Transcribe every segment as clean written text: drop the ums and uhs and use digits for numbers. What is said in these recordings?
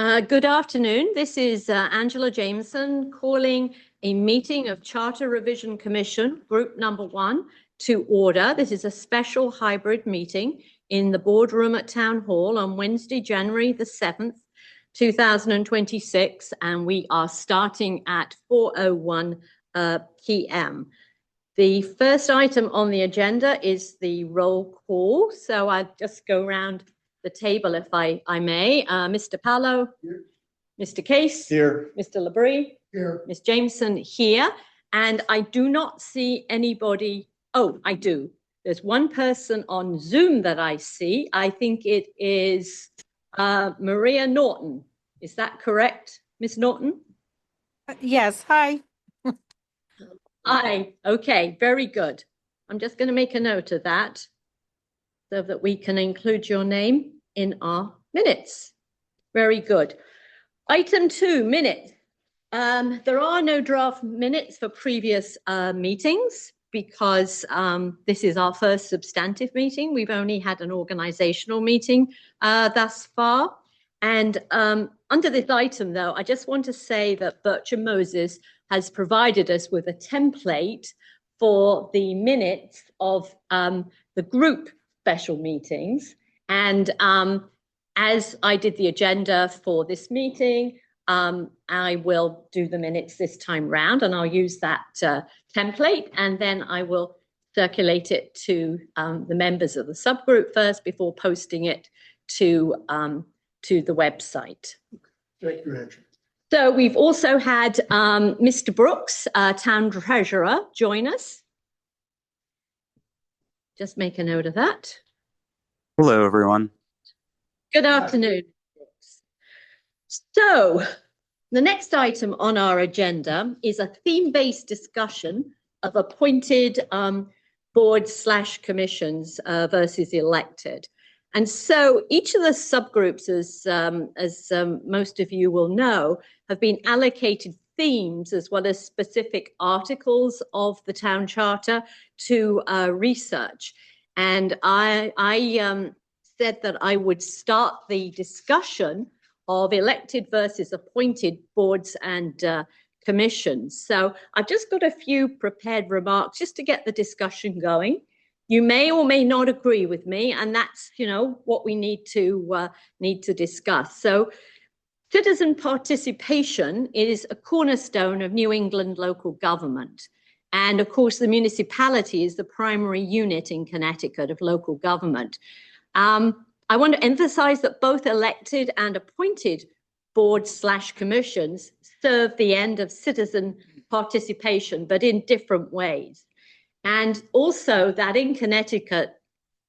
Good afternoon. This is Angela Jameson calling a meeting of Charter Revision Commission, Group Number 1, to order. This is a special hybrid meeting in the boardroom at Town Hall on Wednesday, January the 7th, 2026, and we are starting at 4:01 p.m. The first item on the agenda is the roll call. So I'll just go around the table if I may. Mr. Paolo. Here. Mr. Case. Here. Mr. Labrie. Here. Ms. Jameson here. And I do not see anybody. Oh, I do. There's one person on Zoom that I see. I think it is Maria Norton. Is that correct, Ms. Norton? Yes, hi. Hi. Okay, very good. I'm just going to make a note of that so that we can include your name in our minutes. Very good. Item 2, minutes. There are no draft minutes for previous meetings because this is our first substantive meeting. We've only had an organizational meeting thus far. And under this item, though, I just want to say that Bertram Moses has provided us with a template for the minutes of the group special meetings. And as I did the agenda for this meeting, I will do the minutes this time round, and I'll use that template, and then I will circulate it to the members of the subgroup first before posting it to the website. Thank you, Andrew. So we've also had Mr. Brooks, Town Treasurer, join us. Just make a note of that. Hello, everyone. Good afternoon. So the next item on our agenda is a theme-based discussion of appointed boards/commissions versus elected. And so each of the subgroups, as most of you will know, have been allocated themes as well as specific articles of the town charter to research. And I said that I would start the discussion of elected versus appointed boards and commissions. So I've just got a few prepared remarks just to get the discussion going. You may or may not agree with me, and that's, what we need to discuss. So citizen participation is a cornerstone of New England local government. And of course, the municipality is the primary unit in Connecticut of local government. I want to emphasize that both elected and appointed boards/commissions serve the end of citizen participation, but in different ways. And also that in Connecticut,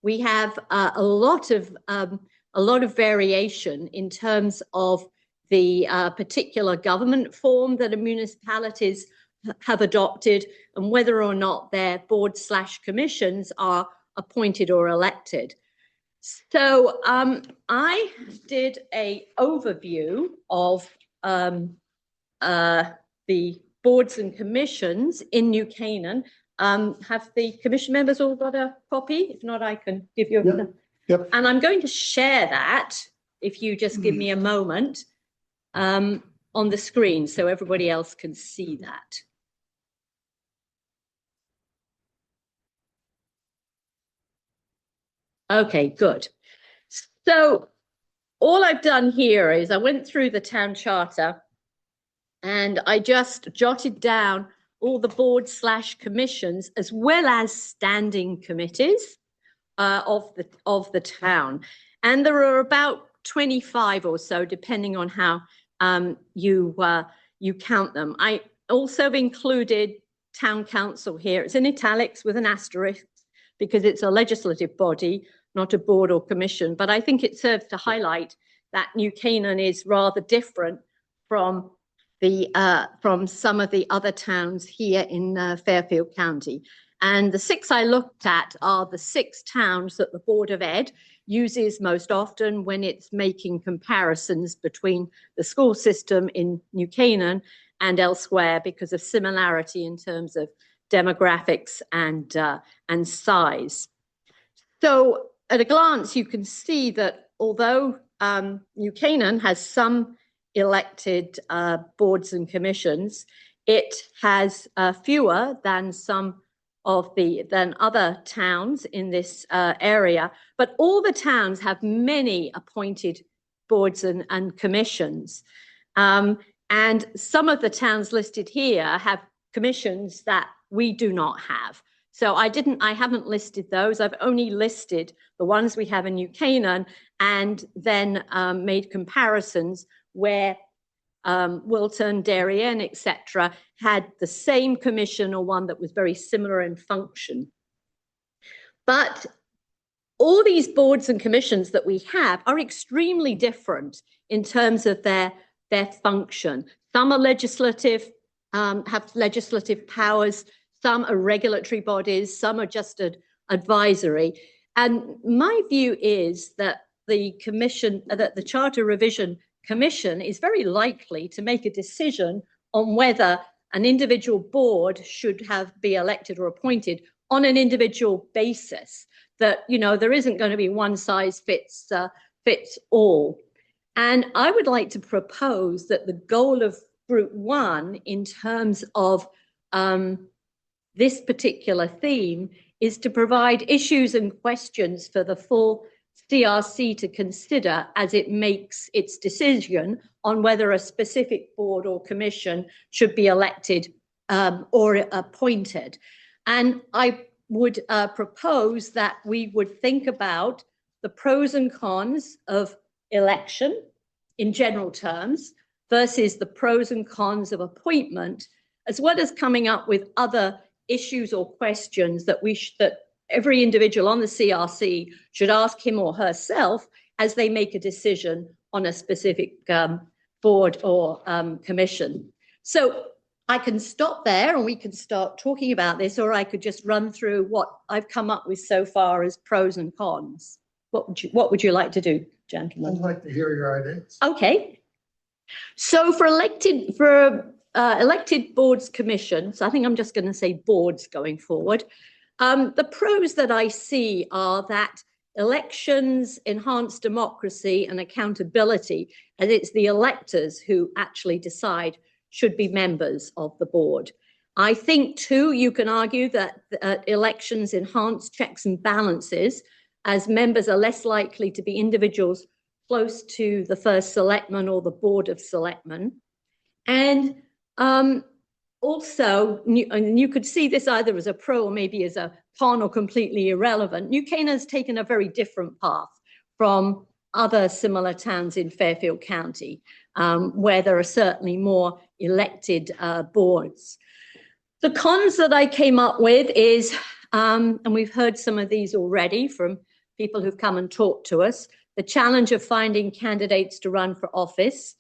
we have a lot of variation in terms of the particular government form that municipalities have adopted and whether or not their boards/commissions are appointed or elected. So I did an overview of the boards and commissions in New Canaan. Have the commission members all got a copy? If not, I can give you a... Yep. And I'm going to share that, if you just give me a moment, on the screen so everybody else can see that. Okay, good. So all I've done here is I went through the town charter and I just jotted down all the boards/commissions as well as standing committees of the town. And there are about 25 or so, depending on how you count them. I also have included town council here. It's in italics with an asterisk because it's a legislative body, not a board or commission. But I think it serves to highlight that New Canaan is rather different from some of the other towns here in Fairfield County. And the 6 I looked at are the 6 towns that the Board of Ed uses most often when it's making comparisons between the school system in New Canaan and elsewhere because of similarity in terms of demographics and size. So at a glance, you can see that although New Canaan has some elected boards and commissions. It has fewer than than other towns in this area, but all the towns have many appointed boards and commissions. And some of the towns listed here have commissions that we do not have. So I haven't listed those. I've only listed the ones we have in New Canaan, and then made comparisons where Wilton, Darien, etc., had the same commission or one that was very similar in function. But all these boards and commissions that we have are extremely different in terms of their function. Some are legislative, have legislative powers. Some are regulatory bodies. Some are just advisory. And my view is that the Charter Revision Commission is very likely to make a decision on whether an individual board should be elected or appointed on an individual basis. That, you know, there isn't going to be one size fits all. And I would like to propose that the goal of Group 1 in terms of this particular theme is to provide issues and questions for the full CRC to consider as it makes its decision on whether a specific board or commission should be elected or appointed. And I would propose that we would think about the pros and cons of election in general terms versus the pros and cons of appointment, as well as coming up with other issues or questions that that every individual on the CRC should ask him or herself as they make a decision on a specific board or commission. So I can stop there and we can start talking about this, or I could just run through what I've come up with so far as pros and cons. What would you like to do, gentlemen? I'd like to hear your ideas. Okay. So for elected boards, commissions, I think I'm just going to say boards going forward. The pros that I see are that elections enhance democracy and accountability, and it's the electors who actually decide should be members of the board. I think, too, you can argue that elections enhance checks and balances, as members are less likely to be individuals close to the first selectman or the board of selectmen. And also, you could see this either as a pro or maybe as a con or completely irrelevant. New Canaan has taken a very different path from other similar towns in Fairfield County, where there are certainly more elected boards. The cons that I came up with is, and we've heard some of these already from people who've come and talked to us, the challenge of finding candidates to run for office,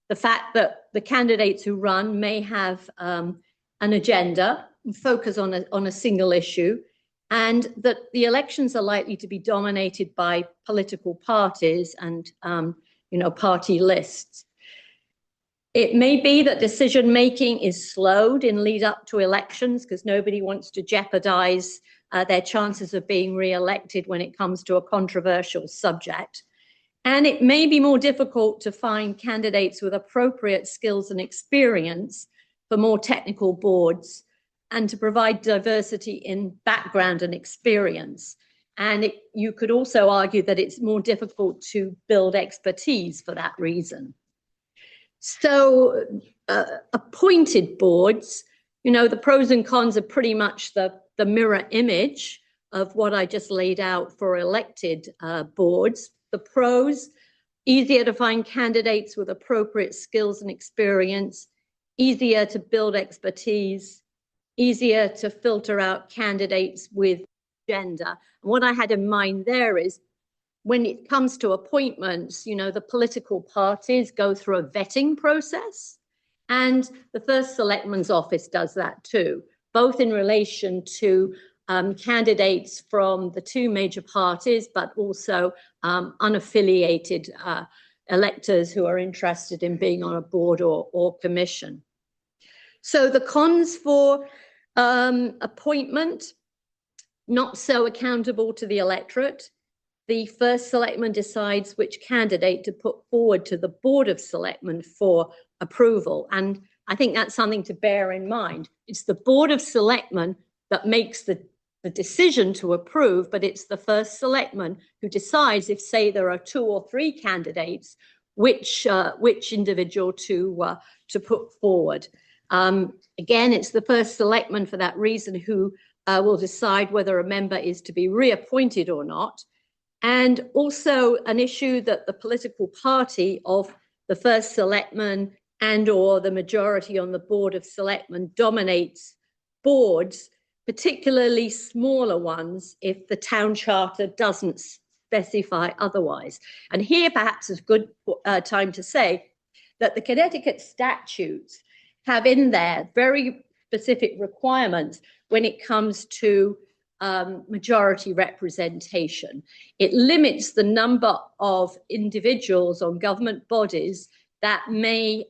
the fact that the candidates who run may have an agenda, focus on a single issue, and that the elections are likely to be dominated by political parties and party lists. It may be that decision making is slowed in lead up to elections because nobody wants to jeopardize their chances of being re-elected when it comes to a controversial subject. And it may be more difficult to find candidates with appropriate skills and experience for more technical boards and to provide diversity in background and experience. And you could also argue that it's more difficult to build expertise for that reason. So appointed boards, the pros and cons are pretty much the mirror image of what I just laid out for elected boards. The pros, easier to find candidates with appropriate skills and experience, easier to build expertise, easier to filter out candidates with agenda. And what I had in mind there is when it comes to appointments, the political parties go through a vetting process, and the first selectman's office does that too, both in relation to candidates from the two major parties, but also unaffiliated electors who are interested in being on a board or commission. So the cons for appointment, not so accountable to the electorate, the first selectman decides which candidate to put forward to the Board of Selectmen for approval. And I think that's something to bear in mind. It's the Board of Selectmen that makes the decision to approve, but it's the first selectman who decides if, say, there are 2 or 3 candidates, which individual to put forward. Again, it's the first selectman for that reason who will decide whether a member is to be reappointed or not. And also an issue that the political party of the first selectman and or the majority on the Board of Selectmen dominates boards, particularly smaller ones, if the town charter doesn't specify otherwise. And here perhaps is a good time to say that the Connecticut statutes have in there very specific requirements when it comes to majority representation. It limits the number of individuals on government bodies that may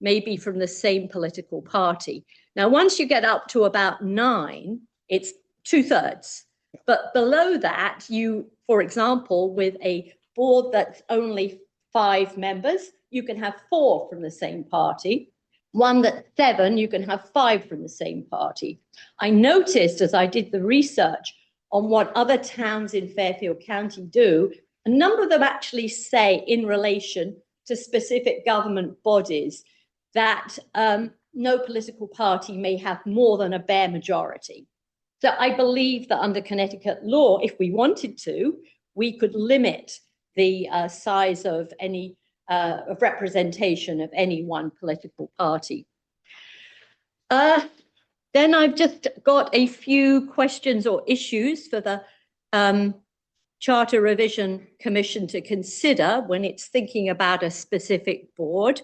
be from the same political party. Now, once you get up to about 9, it's 2/3. But below that, you, for example, with a board that's only 5 members, you can have 4 from the same party. One that's 7, you can have 5 from the same party. I noticed as I did the research on what other towns in Fairfield County do, a number of them actually say in relation to specific government bodies that no political party may have more than a bare majority. So I believe that under Connecticut law, if we wanted to, we could limit the size of any of representation of any one political party. Then I've just got a few questions or issues for the Charter Revision Commission to consider when it's thinking about a specific board.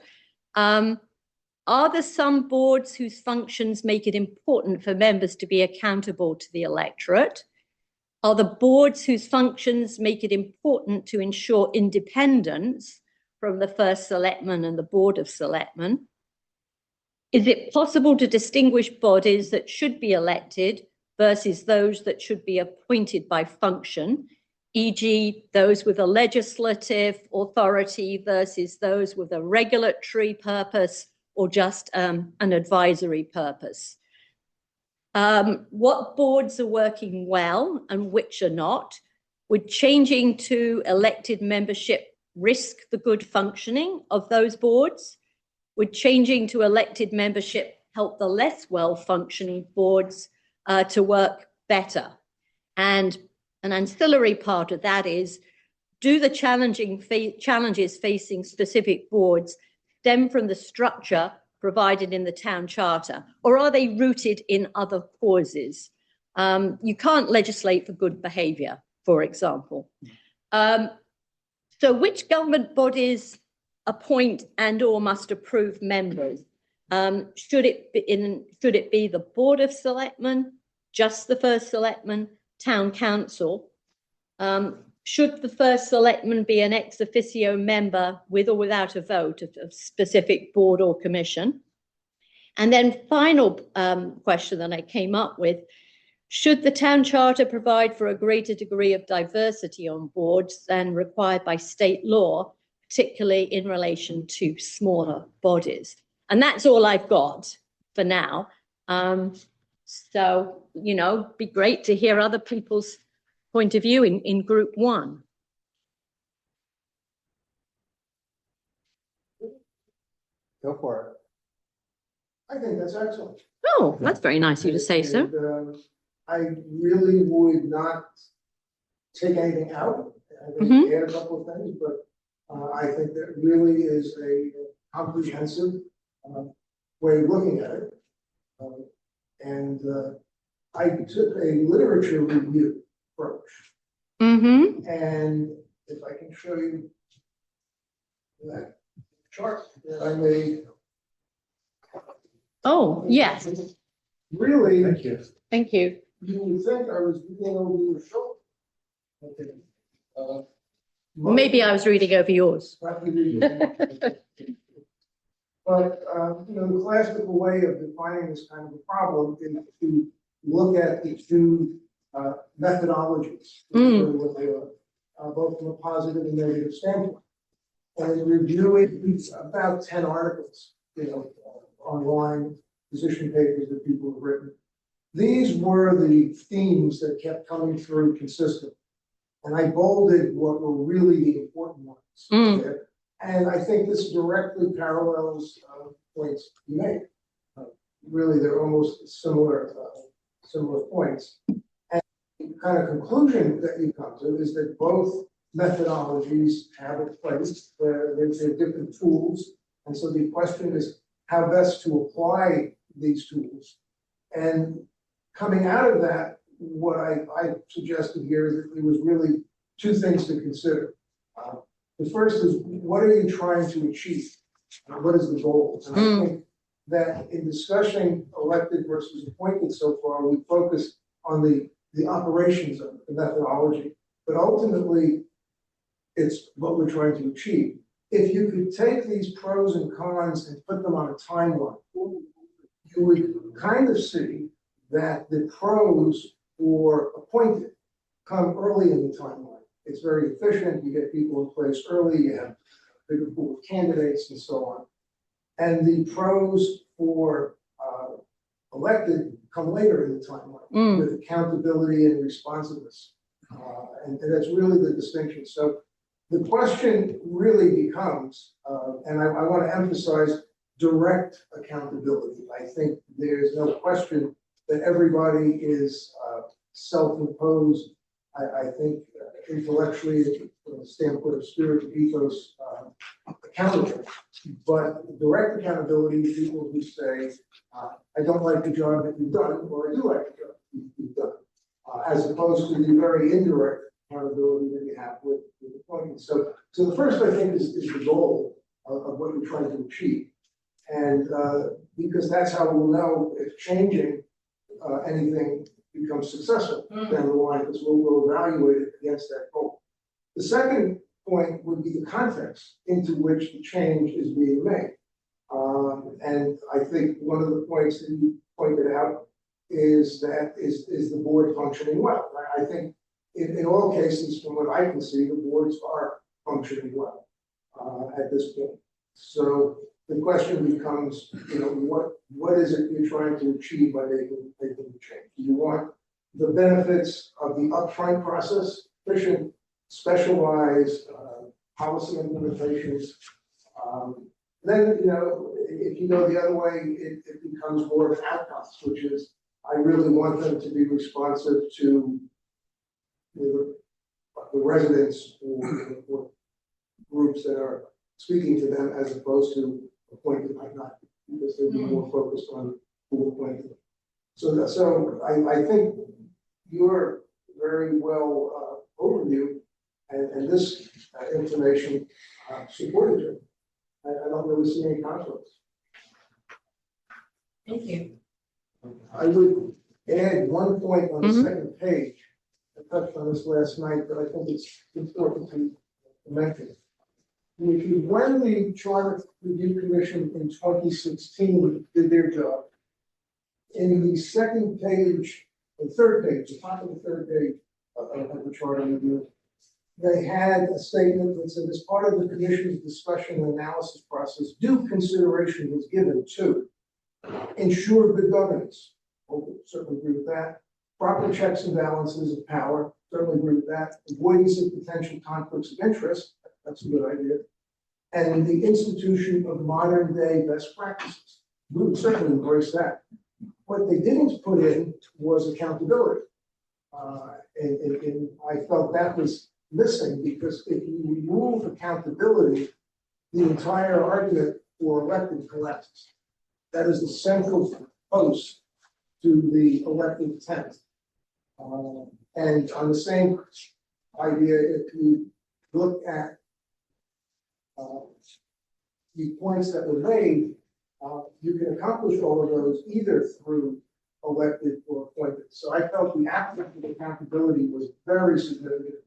Are there some boards whose functions make it important for members to be accountable to the electorate? Are the boards whose functions make it important to ensure independence from the first selectman and the Board of Selectmen? Is it possible to distinguish bodies that should be elected versus those that should be appointed by function, e.g. those with a legislative authority versus those with a regulatory purpose or just an advisory purpose? What boards are working well and which are not? Would changing to elected membership risk the good functioning of those boards? Would changing to elected membership help the less well-functioning boards to work better? And an ancillary part of that is, do the challenges facing specific boards stem from the structure provided in the town charter, or are they rooted in other causes? You can't legislate for good behavior, for example. So which government bodies appoint and or must approve members? Should it be the Board of Selectmen, just the first selectman, town council? Should the first selectman be an ex officio member with or without a vote of specific board or commission? And then final question that I came up with, should the town charter provide for a greater degree of diversity on boards than required by state law, particularly in relation to smaller bodies? And that's all I've got for now. So, you know, be great to hear other people's point of view in group 1. Go for it. I think that's excellent. Oh, that's very nice of you to say so. And, I really would not take anything out. I think add a couple of things, but I think that really is a comprehensive way of looking at it. And I took a literature review approach. And if I can show you that chart that I made. Oh, yes. Really, thank you. Thank you. You would think I was reading over your shoulder. Okay. Maybe I was reading over yours. But you know, the classical way of defining this kind of a problem is to look at the 2 methodologies. What they are. both from a positive and negative standpoint. And reviewing about 10 articles, online position papers that people have written. These were the themes that kept coming through consistently. And I bolded what were really the important ones. There. And I think this directly parallels points you made. Really, they're almost similar points. And the kind of conclusion that you come to is that both methodologies have a place. They're different tools. And so the question is how best to apply these tools. And coming out of that, what I suggested here is that there was really two things to consider. The first is, what are you trying to achieve? What is the goal? And I think that in discussing elected versus appointed so far, we focused on the operations of the methodology, but ultimately, it's what we're trying to achieve. If you could take these pros and cons and put them on a timeline, you would kind of see that the pros for appointed come early in the timeline. It's very efficient. You get people in place early. You have a bigger pool of candidates and so on. And the pros for elected come later in the timeline with accountability and responsiveness. And that's really the distinction. So the question really becomes, and I want to emphasize direct accountability. I think there's no question that everybody is self-imposed. I think intellectually, from the standpoint of spirit and ethos, accountable. But direct accountability, people who say, I don't like the job that you've done, or I do like the job you've done, as opposed to the very indirect accountability that you have with appointments. So the first, I think, is the goal of what you're trying to achieve. And because that's how we'll know if changing anything becomes successful down the line, because we'll evaluate it against that goal. The second point would be the context into which the change is being made. And I think one of the points that you pointed out is the board functioning well. I think in all cases, from what I can see, the boards are functioning well at this point. So the question becomes, what is it you're trying to achieve by making the change? Do you want the benefits of the upfront process, efficient, specialized policy implementations? Then, if you go the other way, it becomes more of an outcomes, which is, I really want them to be responsive to the residents or groups that are speaking to them, as opposed to appointed might not, because they'd be more focused on who appointed. So I think your very well overview and this information supported you. I don't really see any conflicts. Thank you. I would add one point on the second page. I touched on this last night, but I think it's important to mention. When the Charter Review Commission in 2016 did their job, in the second page, the third page, the top of the third page of the Charter Review, they had a statement that said, as part of the Commission's discussion and analysis process, due consideration was given to ensure good governance. We'll certainly agree with that. Proper checks and balances of power, certainly agree with that. Avoidance of potential conflicts of interest, that's a good idea. And the institution of modern day best practices. We would certainly embrace that. What they didn't put in was accountability. And I felt that was missing, because if you remove accountability, the entire argument for elected collapses. That is the central post to the elected intent. And on the same idea, if you look at the points that were made, you can accomplish all of those either through elected or appointed. So I felt the aspect of accountability was very significant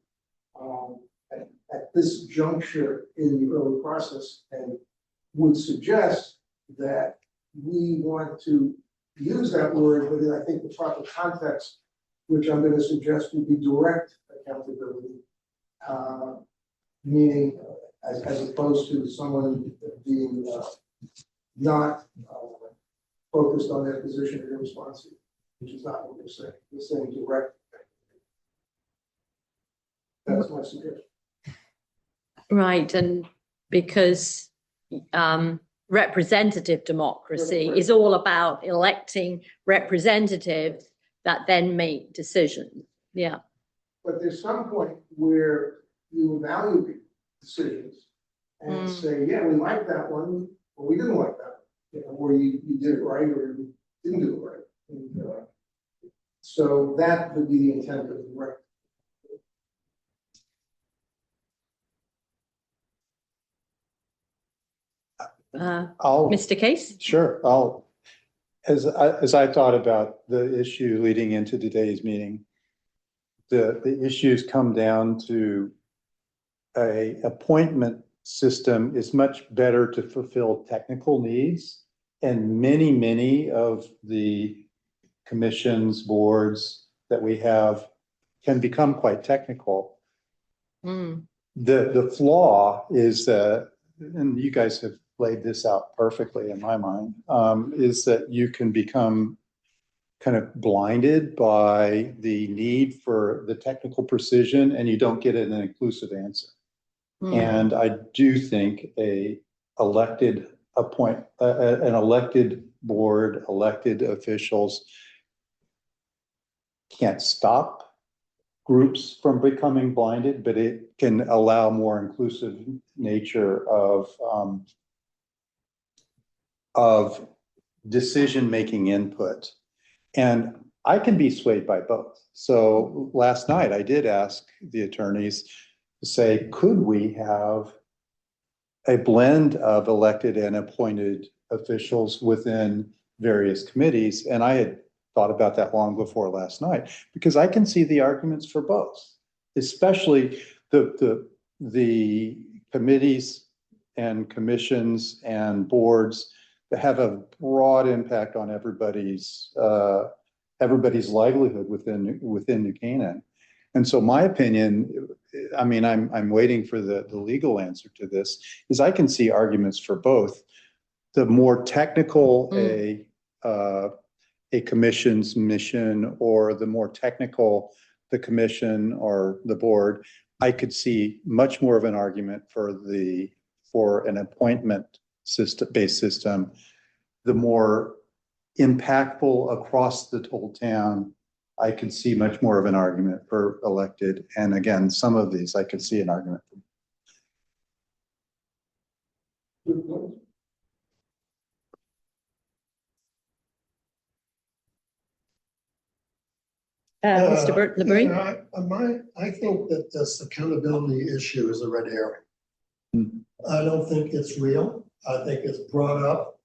at this juncture in the early process, and would suggest that we want to use that word, but I think the proper context, which I'm going to suggest, would be direct accountability, Meaning, as opposed to someone being, not, focused on their position and responsibility, which is not what we're saying. We're saying direct. That's my suggestion. Right, and because representative democracy is all about electing representatives that then make decisions. Yeah. But there's some point where you evaluate decisions and say, yeah, we like that one, or we didn't like that one. You know, or you did it right, or you didn't do it right. And, so that would be the intent of the right. Mr. Case? Sure, as I thought about the issue leading into today's meeting, the issues come down to a appointment system is much better to fulfill technical needs. And many of the commissions, boards that we have can become quite technical. The flaw is that, and you guys have laid this out perfectly in my mind, is that you can become kind of blinded by the need for the technical precision and you don't get an inclusive answer. And I do think an elected board, elected officials can't stop groups from becoming blinded, but it can allow more inclusive nature of decision-making input. And I can be swayed by both. So last night I did ask the attorneys to say, could we have a blend of elected and appointed officials within various committees? And I had thought about that long before last night, because I can see the arguments for both, especially the committees and commissions and boards that have a broad impact on everybody's livelihood within New Canaan. And so my opinion, I mean, I'm waiting for the legal answer to this, is I can see arguments for both. The more technical a commission's mission, or the more technical the commission or the board, I could see much more of an argument for an appointment based system. The more impactful across the whole town, I could see much more of an argument for elected. And again, some of these I could see an argument for. Mr. Burt LeBrie? I think that this accountability issue is a red herring. I don't think it's real. I think it's brought up.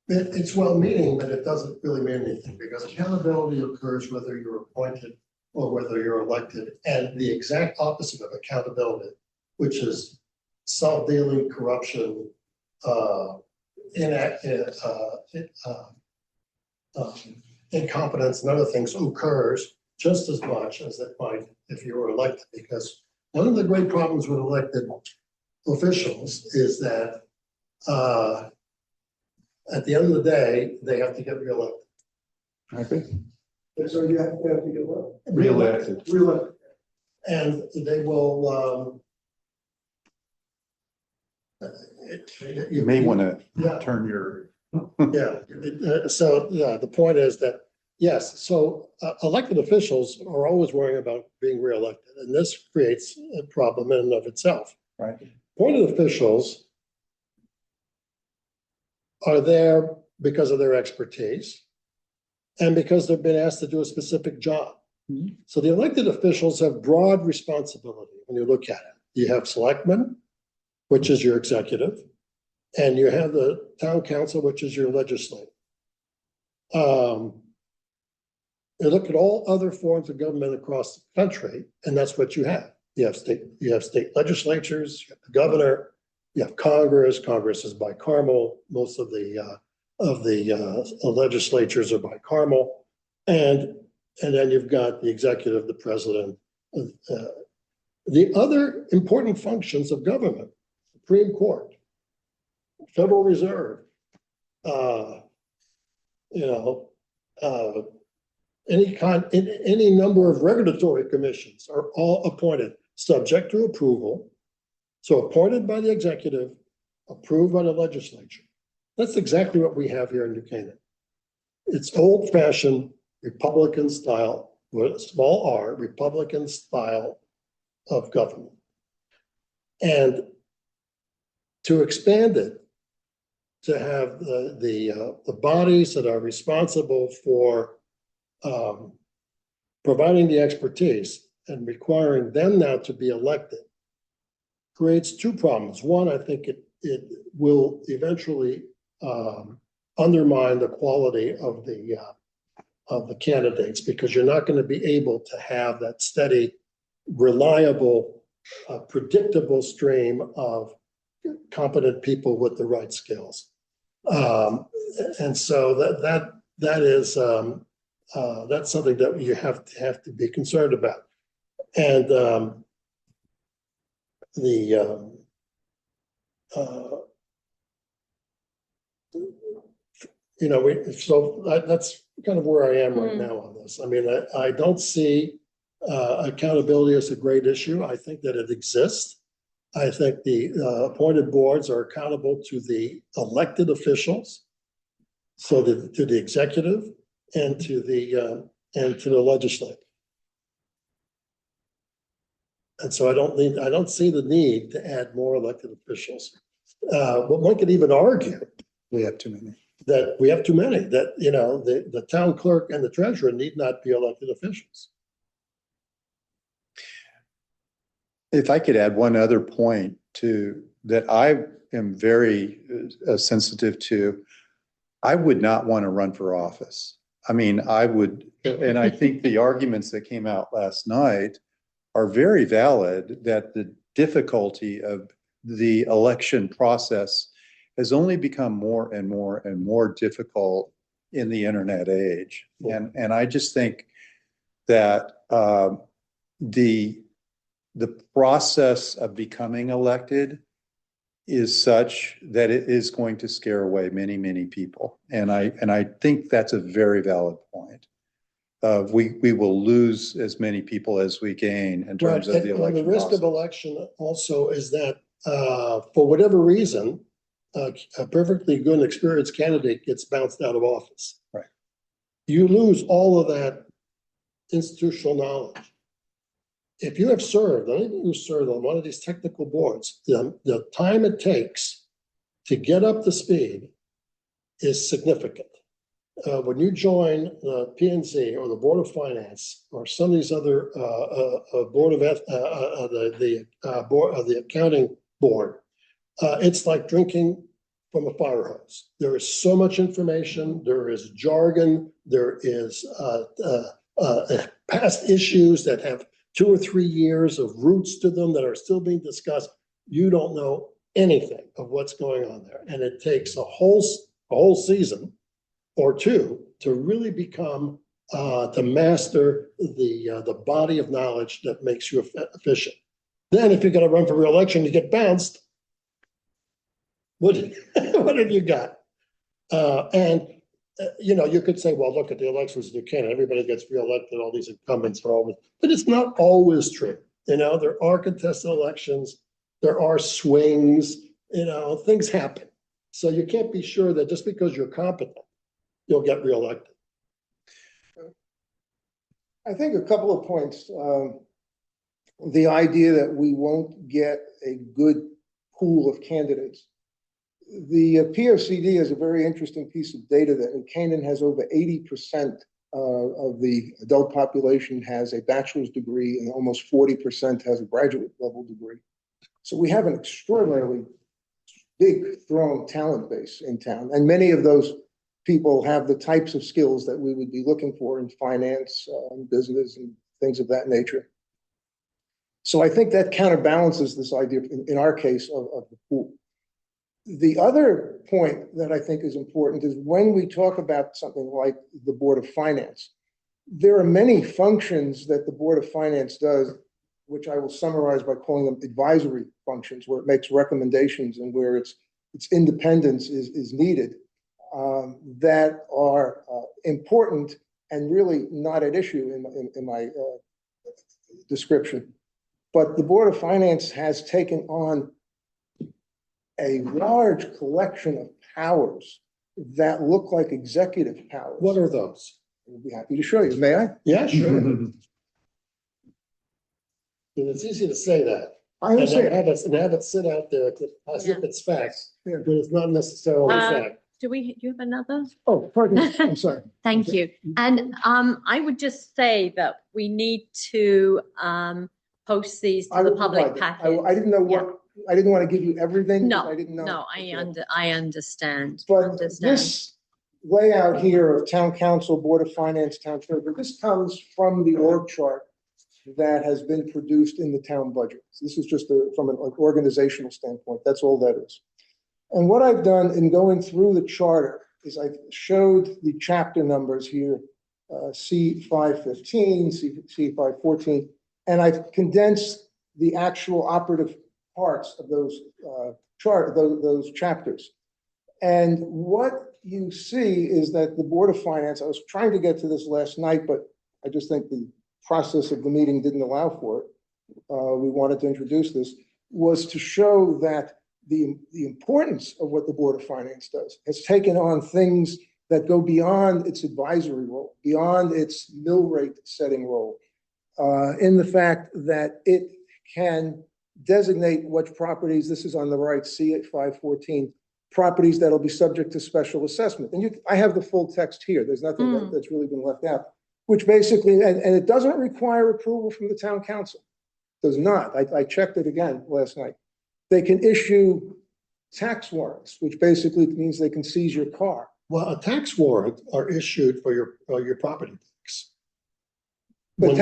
It's well-meaning, but it doesn't really mean anything, because accountability occurs whether you're appointed or whether you're elected. And the exact opposite of accountability, which is self-dealing, corruption, incompetence and other things, occurs just as much as it might if you were elected. Because one of the great problems with elected officials is that at the end of the day, they have to get reelected. I think. So you have to get what? Reelected. Reelected. And they will. You may want to turn your. So the point is that, yes, so elected officials are always worrying about being reelected, and this creates a problem in and of itself. Right. Appointed officials are there because of their expertise and because they've been asked to do a specific job. Mm-hmm. So the elected officials have broad responsibility when you look at it. You have selectmen, which is your executive, and you have the town council, which is your legislative. You look at all other forms of government across the country, and that's what you have. You have state legislatures, you have the governor, you have Congress. Congress is bicameral. Most of the legislatures are bicameral, and And then you've got the executive, the president. The other important functions of government, Supreme Court, Federal Reserve, any number of regulatory commissions are all appointed subject to approval. So appointed by the executive, approved by the legislature. That's exactly what we have here in New Canaan. It's old-fashioned Republican style, with a small r, Republican style of government. And to expand it, to have the bodies that are responsible for providing the expertise and requiring them now to be elected creates two problems. One, I think it will eventually undermine the quality of the candidates, because you're not going to be able to have that steady, reliable, predictable stream of competent people with the right skills. And so that is that's something that you have to be concerned about. And that's kind of where I am right now on this. I mean, I don't see accountability as a great issue. I think that it exists. I think the appointed boards are accountable to the elected officials, so to the executive and to the legislature. And so I don't see the need to add more elected officials. But one could even argue We have too many. that we have too many, that, the town clerk and the treasurer need not be elected officials. If I could add one other point that I am very sensitive to, I would not want to run for office. I mean, I would, and I think the arguments that came out last night are very valid, that the difficulty of the election process has only become more and more and more difficult in the internet age. And I just think that the process of becoming elected is such that it is going to scare away many, many people. And I think that's a very valid point. We will lose as many people as we gain in terms of the election. The risk of election also is that for whatever reason, a perfectly good and experienced candidate gets bounced out of office. Right. You lose all of that institutional knowledge. If you have served, anyone who served on one of these technical boards, the time it takes to get up to speed is significant. When you join the P&Z or the Board of Finance or some of these other board of the accounting board, it's like drinking from a fire hose. There is so much information. There is jargon. There is past issues that have 2 or 3 years of roots to them that are still being discussed. You don't know anything of what's going on there, and it takes a whole season or two to really become to master the body of knowledge that makes you efficient. Then, if you're going to run for re-election, you get bounced. What have you got? You could say, well, look at the elections in New Canaan. Everybody gets reelected, all these incumbents are always, but it's not always true. There are contested elections, there are swings, things happen. So you can't be sure that just because you're competent, you'll get reelected. I think a couple of points. The idea that we won't get a good pool of candidates. The POCD has a very interesting piece of data that New Canaan has over 80% of the adult population has a bachelor's degree, and almost 40% has a graduate level degree. So we have an extraordinarily big, strong talent base in town. And many of those people have the types of skills that we would be looking for in finance, business, and things of that nature. So I think that counterbalances this idea, in our case, of the pool. The other point that I think is important is when we talk about something like the Board of Finance, there are many functions that the Board of Finance does, which I will summarize by calling them advisory functions, where it makes recommendations and where its independence is needed, that are important and really not at issue in my description. But the Board of Finance has taken on a large collection of powers that look like executive powers. What are those? I'll be happy to show you. May I? Yeah, sure. And it's easy to say that. I And understand. have it sit out there as if it's facts, Yeah. but it's not necessarily fact. Do you have another? Oh, pardon me. I'm sorry. Thank you. And I would just say that we need to post these I to the will public provide that. package. I didn't know what, I didn't want to give you everything. because No, I didn't know. no, Okay. I understand. But Understand. this layout here of town council, board of finance, town treasurer, this comes from the org chart that has been produced in the town budget. So this is just from an organizational standpoint. That's all that is. And what I've done in going through the charter is I've showed the chapter numbers here, C515, C514, and I've condensed the actual operative parts of those those chapters. And what you see is that the Board of Finance, I was trying to get to this last night, but I just think the process of the meeting didn't allow for it. We wanted to introduce this, was to show that the importance of what the Board of Finance does has taken on things that go beyond its advisory role, beyond its mill rate setting role, in the fact that it can designate which properties, this is on the right, C514, properties that'll be subject to special assessment. And I have the full text here. There's nothing that's really been left out, which basically, and it doesn't require approval from the town council. Does not. I checked it again last night. They can issue tax warrants, which basically means they can seize your car. Well, a tax warrant are issued for your property tax. But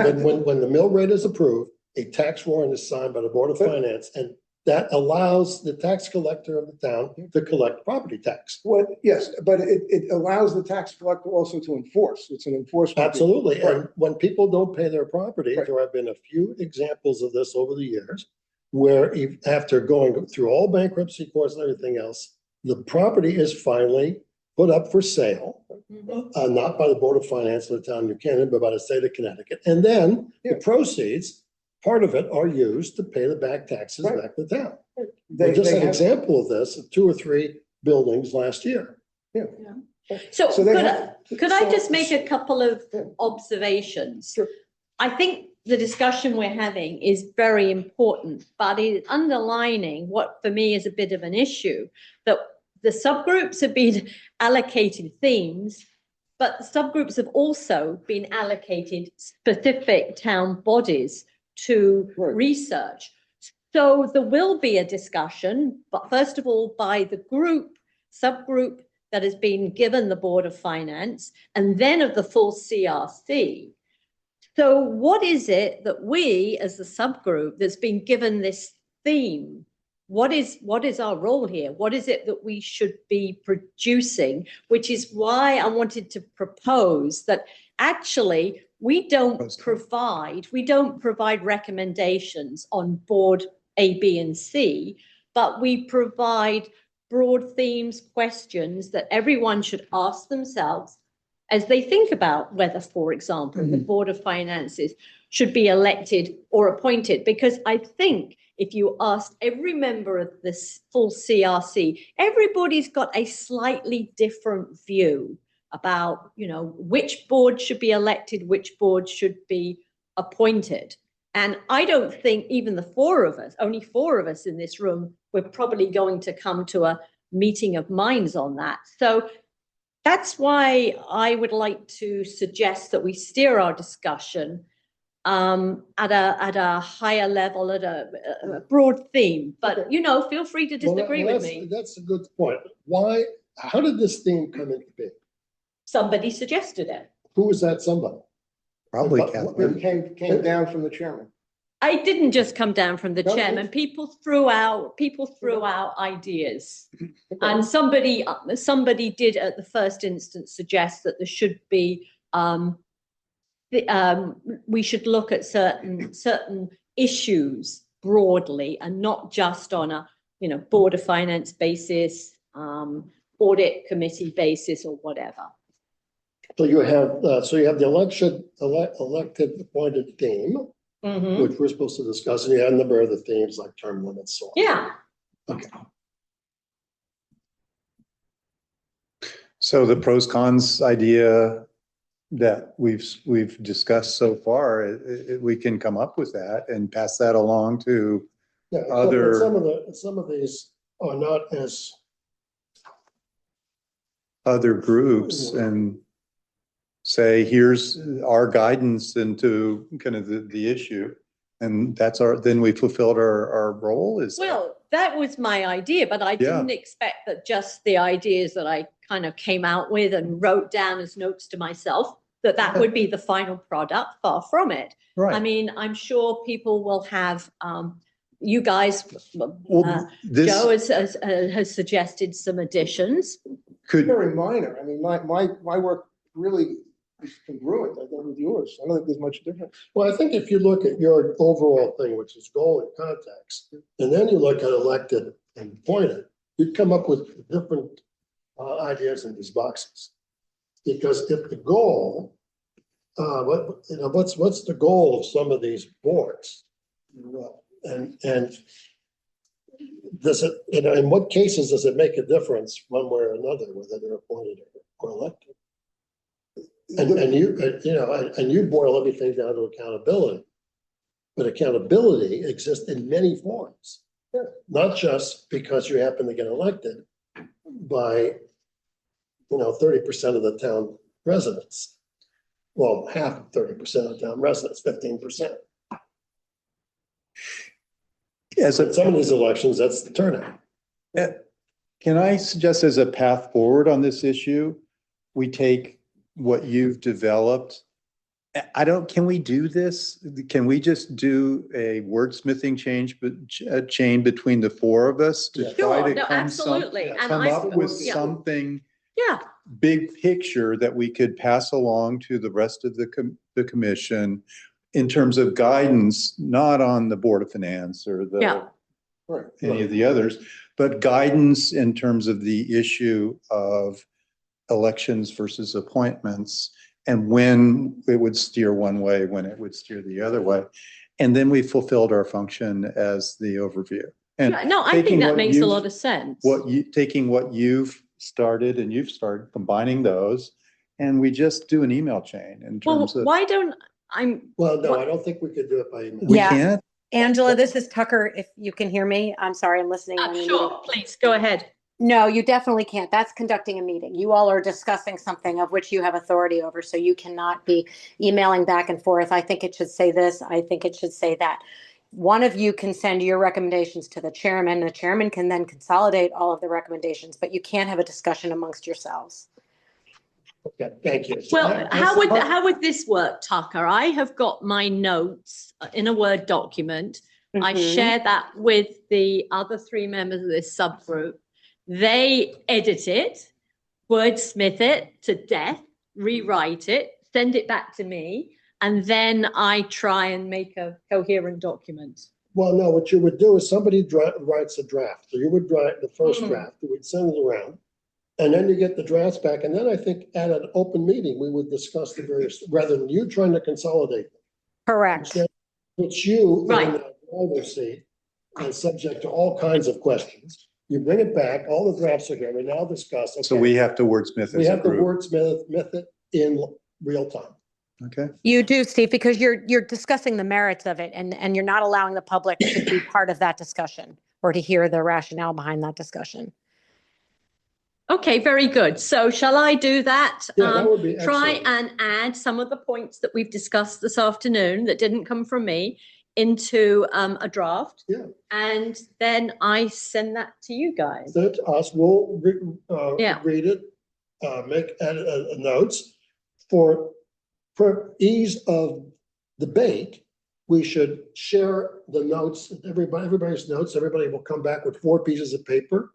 When the mill rate is approved, a tax warrant is signed by the Board of Finance, and that allows the tax collector of the town to collect property tax. Yes, but it allows the tax collector also to enforce. It's an enforcement. Absolutely, Right. and when people don't pay their property, Right. there have been a few examples of this over the years, where after going through all bankruptcy courts and everything else, the property is finally put up for sale, not by the Board of Finance of the town of New Canaan, but by the state of Connecticut. And then the Yeah. proceeds, part of it are used to pay the back taxes Right. back to the town. They Just an have- example of this, 2 or 3 buildings last year. So So they could I so- just make a couple of Yeah. observations? Sure. I think the discussion we're having is very important, but it's underlining what for me is a bit of an issue, that the subgroups have been allocated themes, but the subgroups have also been allocated specific town bodies to Right. research. So there will be a discussion, but first of all, by the subgroup that has been given the Board of Finance, and then of the full CRC. So what is it that we, as the subgroup that's been given this theme, what is our role here? What is it that we should be producing? Which is why I wanted to propose that actually we don't provide recommendations on board A, B, and C, but we provide broad themes, questions that everyone should ask themselves as they think about whether, for example, the Board of Finances should be elected or appointed. Because I think if you asked every member of this full CRC, everybody's got a slightly different view about, which board should be elected, which board should be appointed. And I don't think even the only 4 of us in this room, we're probably going to come to a meeting of minds on that. So that's why I would like to suggest that we steer our discussion at a higher level, at a broad theme. But, feel free to disagree with me. That's a good point. How did this theme come into being? Somebody suggested it. Who was that somebody? Probably But- Kathleen. It came down from the chairman. I didn't just come down from the No, chairman. People threw out ideas. And somebody did at the first instance suggest that there should be we should look at certain issues broadly and not just on a, Board of Finance basis, audit committee basis or whatever. So you have the elected appointed team, Mhm. which we're supposed to discuss, and you have a number of other themes like term limits, so on. Yeah, Okay. So the pros cons idea that we've discussed so far, we can come up with that and pass that along to Yeah, but Other- some of these are not as, other groups and say, here's our guidance into kind of the issue. And then we fulfilled our role is. well, that was my idea, but I didn't expect that just the ideas that I kind of came out with and wrote down as notes to myself, that would be the final product. Far from it. Right. I mean, I'm sure people will have, you guys, Well, this Joe has suggested some additions. could, Very minor. I mean, my work really is congruent, I think, with yours. I don't think there's much difference. well, I think if you look at your overall thing, which is goal and context, and then you look at elected and appointed, you'd come up with different ideas in these boxes. Because if the goal, what's the goal of some of these boards? Well, and does it, in what cases does it make a difference one way or another, whether they're appointed or elected? And you boil everything down to accountability. But accountability exists in many forms, not just because you happen to get elected by 30% of the town residents. Well, half of 30% of town residents, 15%. as In a, some of these elections, that's the turnout. can I suggest as a path forward on this issue, we take what you've developed? Can we do this? Can we just do a wordsmithing chain between the four of us to Yeah. try Sure, to no, absolutely. And come I- up with yeah. something Yeah, big picture that we could pass along to the rest of the commission in terms of guidance, not on the Board of Finance or Yeah. any of the others, but guidance in terms of the issue of elections versus appointments and when it would steer one way, when it would steer the other way. And then we fulfilled our function as the overview. And yeah, no, I taking think that what makes a you've- lot of sense. taking what you've started and you've started combining those, and we just do an email chain in Well, terms of. why don't I'm, Well, no, What- I don't think we could do it by email. We Yeah. can't? Angela, this is Tucker. If you can hear me, I'm sorry, I'm listening. on the sure, meeting. please, go ahead. No, you definitely can't. That's conducting a meeting. You all are discussing something of which you have authority over, so you cannot be emailing back and forth. I think it should say this. I think it should say that. One of you can send your recommendations to the chairman. The chairman can then consolidate all of the recommendations, but you can't have a discussion amongst yourselves. Okay, thank you. Well, how would this work, Tucker? I have got my notes in a Word document. I Mhm. share that with the other three members of this subgroup. They edit it, wordsmith it to death, rewrite it, send it back to me, and then I try and make a coherent document. Well, no, what you would do is somebody writes a draft. So you would write the first Mhm. draft, you would send it around. And then you get the drafts back. And then I think at an open meeting, we would discuss the various, rather than you trying to consolidate them. Correct. It's you in Right. the driver's seat and subject to all kinds of questions. You bring it back, all the drafts are here, we now discuss. So okay, we have to wordsmith We as a have to group. wordsmith it in real time. Okay, You do, Steve, because you're discussing the merits of it and you're not allowing the public to be part of that discussion or to hear the rationale behind that discussion. Okay, very good. So shall I do that? Yeah, that would be Try excellent. and add some of the points that we've discussed this afternoon that didn't come from me into a draft. Yeah. And then I send that to you guys. Send it to us, we'll Yeah. read it, make edit notes. For ease of debate, we should share the notes, everybody's notes, everybody will come back with 4 pieces of paper.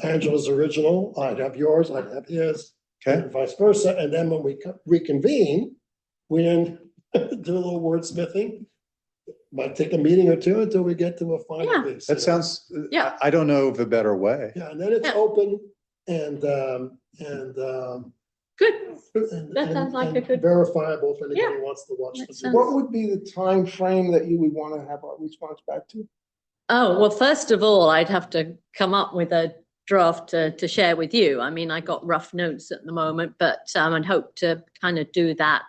Angela's original, I'd have yours, I'd have his, okay, and vice versa, and then when we reconvene, we then do a little wordsmithing. Might take a meeting or two until we get to a final Yeah. piece. That sounds, Yeah. I don't know of a better way. Yeah, and then it's Yeah. open and, Good. and- That sounds like a and good- Verifiable if anybody Yeah. wants to watch That the sounds- video. What would be the time frame that you would want to have our response back to? Oh, well, first of all, I'd have to come up with a draft to share with you. I mean, I got rough notes at the moment, but I'd hope to kind of do that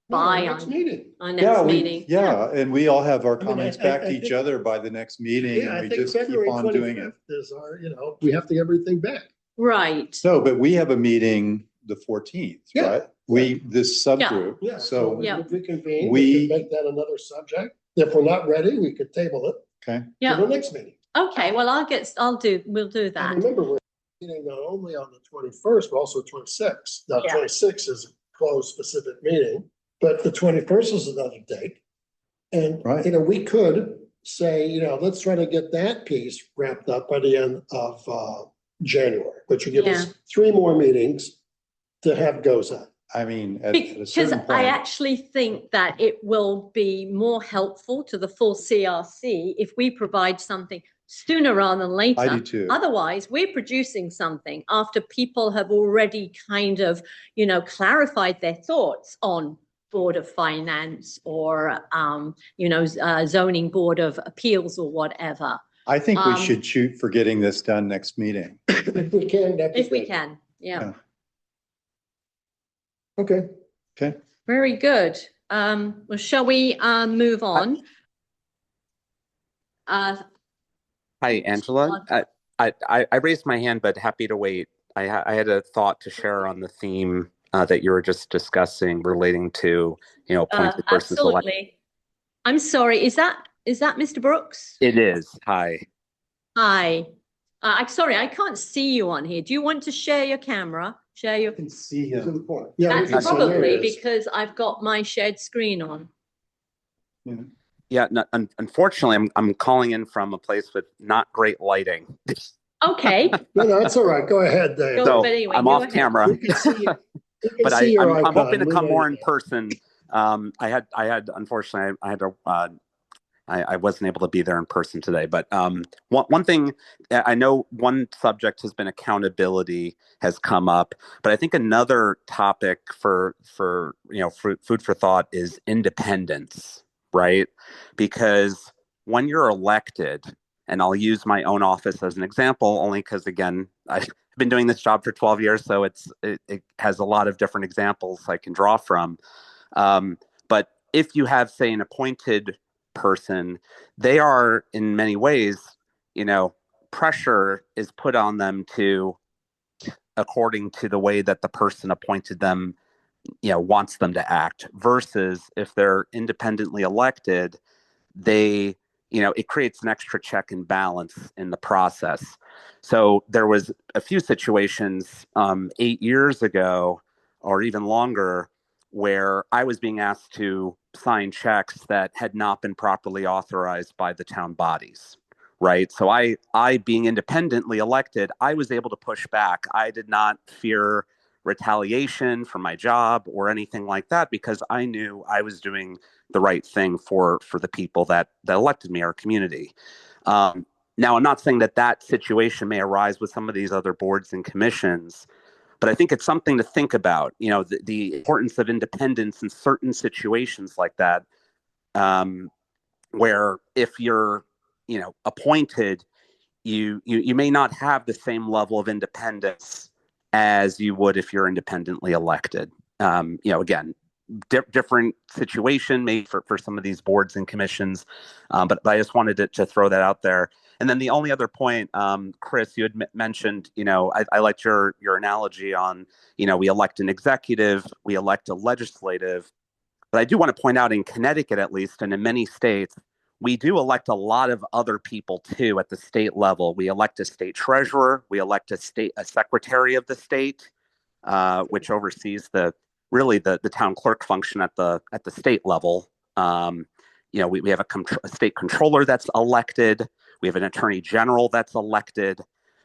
by Next our meeting. next meeting. And we all have our I mean, comments I back to think- each other by the next meeting, Yeah, and I we think just keep February on doing it. 25th is our, we have to get everything back. Right. No, but we have a meeting the 14th, Yeah. right? This subgroup, Yeah, so, we Yeah. would reconvene, We- we could make that another subject. If we're not ready, we could table it okay. to the Yeah. next meeting. Okay. Well, we'll do And that. remember, we're meeting not only on the 21st, but also 26th. Now, Yeah. 26th is a closed specific meeting, but the 21st is another date. And, Right. we could say, let's try to get that piece wrapped up by the end of January, which would give us 3 more meetings to have goes on. I mean, at a Because certain I point, actually think that it will be more helpful to the full CRC if we provide something sooner rather than later. I do too. Otherwise, we're producing something after people have already kind of, clarified their thoughts on Board of Finance or, Zoning Board of Appeals or whatever, I think we um, should shoot for getting this done next meeting. If we can, that'd be if we great. can. Yeah, Yeah. Okay. Okay, very good. Well, shall we move on? Hi, Angela. I raised my hand, but happy to wait. I had a thought to share on the theme that you were just discussing relating to, appointed versus elected. Absolutely. I'm sorry, is that Mr. Brooks? It is. Hi. Hi. I'm sorry, I can't see you on here. Do you want to share your camera? Share your, I can see To him. the point. Yeah, we that's can see there probably it is. because I've got my shared screen on. Yeah. No, unfortunately, I'm calling in from a place with not great lighting, Okay, No, it's all right. Go ahead, Dave. Go- so but anyway, I'm go off ahead. camera. We can see you. We can But see your I'm icon. hoping to We come know more you. in person. Unfortunately, I wasn't able to be there in person today. But one thing, I know one subject has been accountability has come up, but I think another topic for food for thought is independence, right? Because when you're elected, and I'll use my own office as an example, only because again, I've been doing this job for 12 years, so it has a lot of different examples I can draw from. But if you have, say, an appointed person, they are in many ways, pressure is put on them to, according to the way that the person appointed them, wants them to act, versus if they're independently elected, they, it creates an extra check and balance in the process. So there was a few situations 8 years ago or even longer where I was being asked to sign checks that had not been properly authorized by the town bodies, right? So I being independently elected, I was able to push back. I did not fear retaliation for my job or anything like that because I knew I was doing the right thing for the people that elected me, our community. Now, I'm not saying that situation may arise with some of these other boards and commissions, but I think it's something to think about, the importance of independence in certain situations like that, where if you're, appointed, you may not have the same level of independence as you would if you're independently elected. Again, different situation maybe for some of these boards and commissions, but I just wanted to throw that out there. And then the only other point, Chris, you had mentioned, I liked your analogy on, we elect an executive, we elect a legislative. But I do want to point out in Connecticut, at least, and in many states, we do elect a lot of other people too at the state level. We elect a state treasurer, we elect a secretary of the state, which oversees the town clerk function at the state level. We have a state controller that's elected. We have an attorney general that's elected.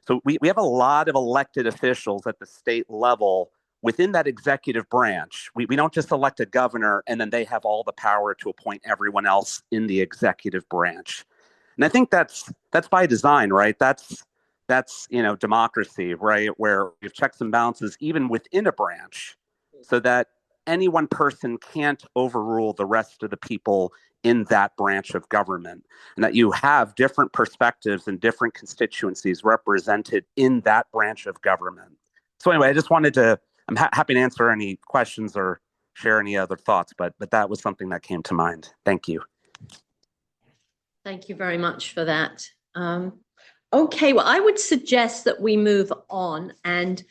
So we have a lot of elected officials at the state level, within that executive branch, we don't just elect a governor and then they have all the power to appoint everyone else in the executive branch. And I think that's by design, right? That's democracy, right? Where we have checks and balances even within a branch, so that any one person can't overrule the rest of the people in that branch of government, and that you have different perspectives and different constituencies represented in that branch of government. So anyway, I just wanted to, I'm happy to answer any questions or share any other thoughts, but that was something that came to mind. Thank you. Thank you very much for that. Okay, well, I would suggest that we move on, and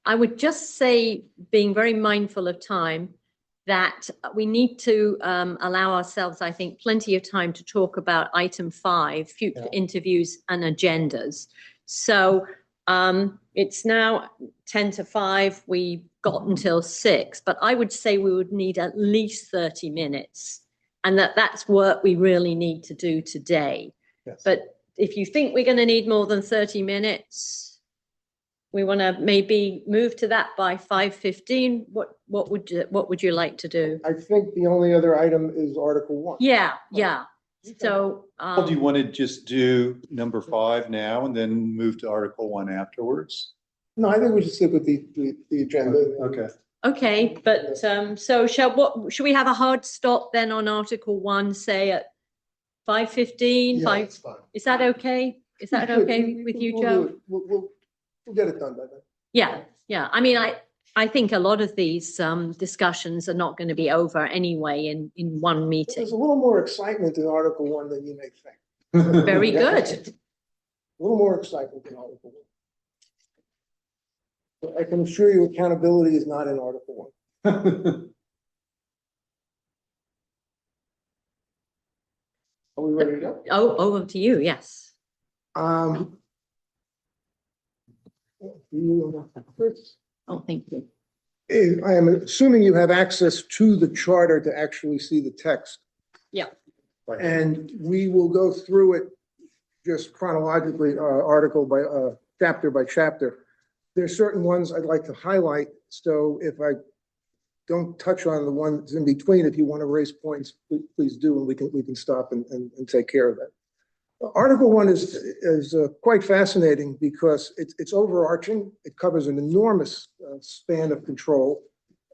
I would just say, being very mindful of time, that we need to allow ourselves, I think, plenty of time to talk about item 5, future interviews and agendas. So it's now 10 to 5, we've got until 6, but I would say we would need at least 30 minutes, and that's work we really need to do today. Yes. But if you think we're going to need more than 30 minutes, we want to maybe move to that by 5:15. What would you like to do? I think the only other item is Article 1. Yeah. So Well, do you want to just do number 5 now and then move to Article 1 afterwards? No, I think we should stick with the agenda. Okay. okay, but so should we have a hard stop then on Article 1, say at 5:15? Yeah, it's fine. Is that okay? Is that okay with you, Joe? We'll get it done by then. Yeah. I mean, I think a lot of these discussions are not going to be over anyway in one meeting. There's a little more excitement in Article 1 than you may think. Very good. A little more excitement in Article 1. But I can assure you accountability is not in Article 1. Are we ready to go? Over to you. Yes. Chris? Oh, thank you. I am assuming you have access to the charter to actually see the text. Yeah. And we will go through it just chronologically, article by chapter by chapter. There's certain ones I'd like to highlight. So if I don't touch on the ones in between, if you want to raise points, please do, and we can stop and take care of that. Article 1 is quite fascinating because it's overarching. It covers an enormous span of control,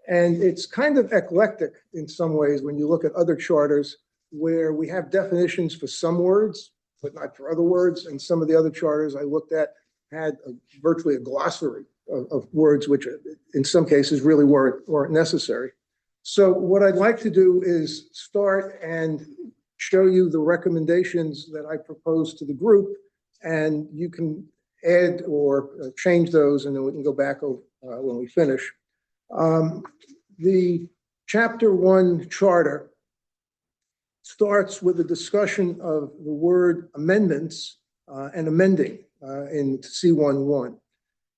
and it's kind of eclectic in some ways when you look at other charters where we have definitions for some words, but not for other words. And some of the other charters I looked at had virtually a glossary of words, which in some cases really weren't necessary. So what I'd like to do is start and show you the recommendations that I propose to the group, and you can add or change those, and then we can go back when we finish. The Chapter 1 charter starts with a discussion of the word amendments and amending in C11.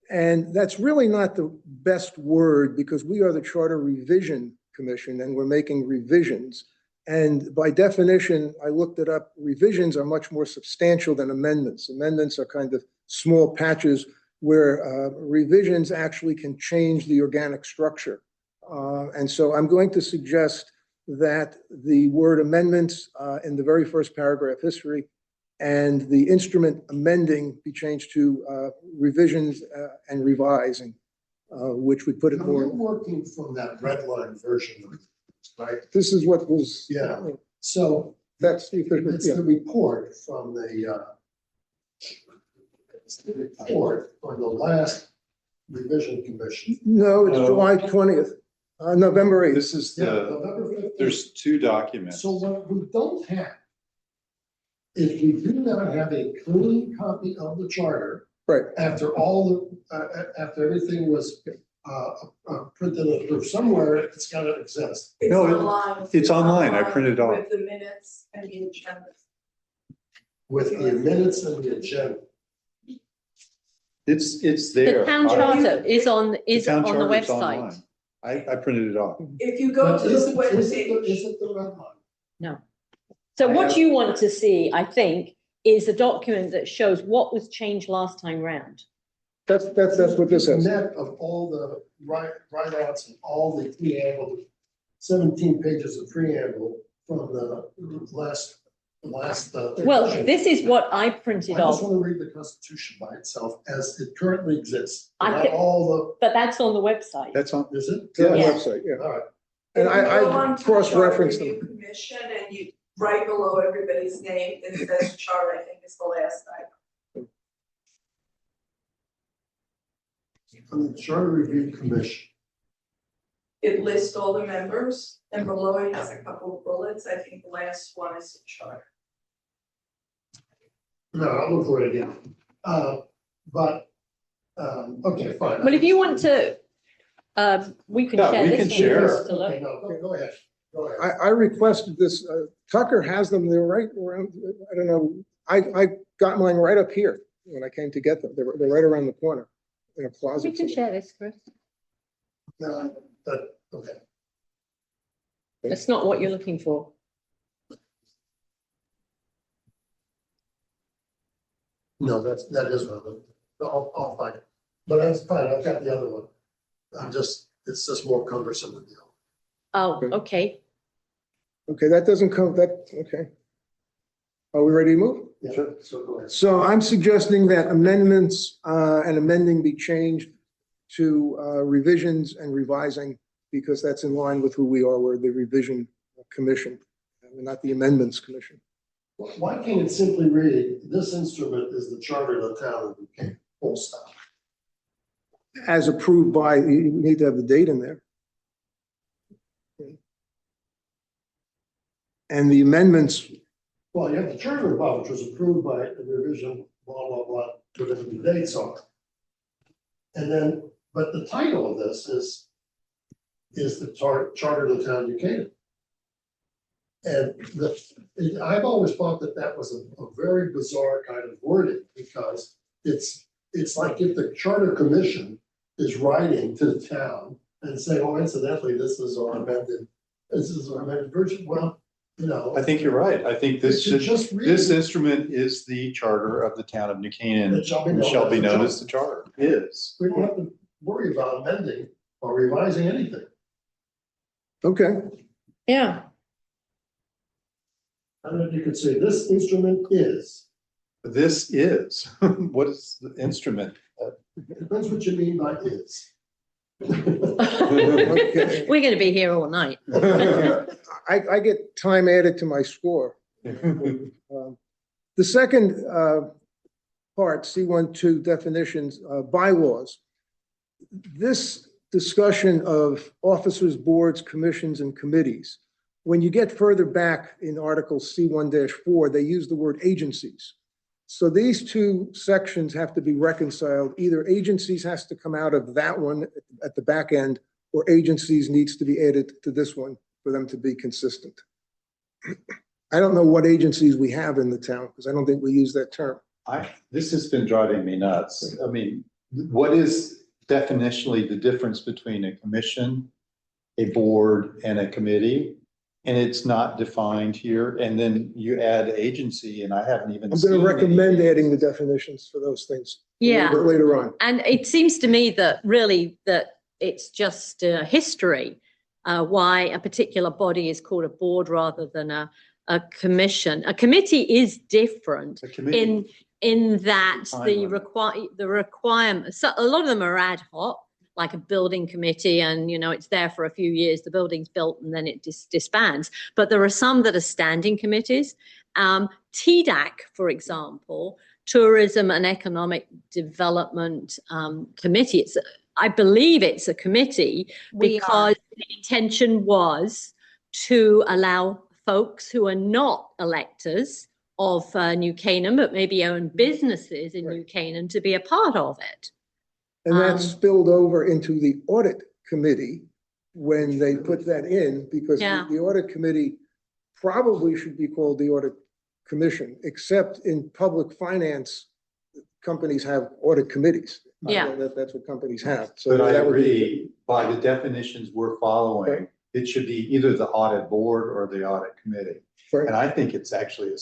And that's really not the best word because we are the Charter Revision Commission and we're making revisions. And by definition, I looked it up, revisions are much more substantial than amendments. Amendments are kind of small patches where revisions actually can change the organic structure. And so I'm going to suggest that the word amendments in the very first paragraph history and the instrument amending be changed to revisions and revising, which would put it more. You're working from that red line version, right? This is what was. Yeah. So That's the it's the report from the last revision commission. No, it's No. July 20th, November 8th. This is November 15th. there's 2 documents. So what we don't have, if we do not have a clean copy of the charter, Right. after after everything was printed and approved somewhere, it's gotta exist. No, it's online. I printed it off. With the minutes and the agenda. With the minutes and the agenda. It's there. The town charter is on the town charter's website. online. I printed it off. If you go to Is the it- web is it page, is it the red line? No. So what you want to see, I think, is a document that shows what was changed last time round. That's what this The is. net of all the write-outs and all the preamble, 17 pages of preamble from the last. Well, edition. this is what I I printed just off, want to read the Constitution by itself as it currently exists. I Without think- all but that's on the website. That's on, the, is it? It's on the Yeah. website, yeah. All right. And If you go I on to cross-referenced Charter them. Review Commission and you, right below everybody's name, it says chart, I think is the last item. From the Charter Review Commission. It lists all the members and below it has a couple of bullets. I think the last one is the chart. No, I'll look for it again. Okay, fine. Well, if you want to, we can Yeah, share we this. can one share. just to look. Okay, no, go ahead. Go ahead. I requested this, Tucker has them, they're right around, I don't know, I got mine right up here when I came to get them. They're right around the corner in a We closet. can share this, Chris. No, okay. That's not what you're looking for. No, that is one of them. I'll find it. But that's fine, I've got the other one. It's just more cumbersome than the other. Oh, Okay. okay. Okay, that doesn't come, okay. Are we ready to move? Yeah, so go ahead. So I'm suggesting that amendments and amending be changed to revisions and revising, because that's in line with who we are. We're the revision commission, and not the amendments commission. Why can't it simply read, this instrument is the charter of the town of Buchanan, full stop? As approved by, you need to have the date in there. And the amendments, Well, you have the charter above, which was approved by the revision, blah, blah, blah, whatever the dates are. And then, but the title of this is the charter of the town of Buchanan. And I've always thought that was a very bizarre kind of wording, because it's like if the charter commission is writing to the town and saying, oh, incidentally, this is our amended version. Well, you know. I think you're right. I think It should just read. this instrument is the charter of the town of New Canaan. It shall be and shall be known known as as the charter. Is. We don't have to worry about amending or revising anything. okay, Yeah. I don't know if you could say this instrument is, This is, what is the instrument? it depends what you mean by is. Okay. We're going to be here all night. I get time added to my score. The second part, C12 definitions, bylaws. This discussion of officers, boards, commissions, and committees, when you get further back in Article C1-4, they use the word agencies. So these two sections have to be reconciled. Either agencies has to come out of that one at the back end, or agencies needs to be added to this one for them to be consistent. I don't know what agencies we have in the town, because I don't think we use that term. This has been driving me nuts. I mean, what is definitionally the difference between a commission, a board, and a committee? And it's not defined here. And then you add agency, and I haven't even. I'm going to seen recommend any. adding the definitions for those things. Yeah. Later on. And it seems to me that really that it's just history, why a particular body is called a board rather than a commission. A committee is different A committee. in that Fine with it. the requirement, so a lot of them are ad hoc, like a building committee, and it's there for a few years, the building's built and then it disbands. But there are some that are standing committees. TDAC, for example, Tourism and Economic Development Committee. I believe it's a committee because the intention was to allow folks who are not electors of New Canaan, but maybe own businesses in New Canaan, to be a part of it. And that spilled over into the audit committee when they put that in, because Yeah. the audit committee probably should be called the audit commission, except in public finance, companies have audit committees. Yeah. That's what companies have. So But I that would be- agree, by the definitions we're following, it should be either the audit board or the audit committee. Right. And I think it's actually a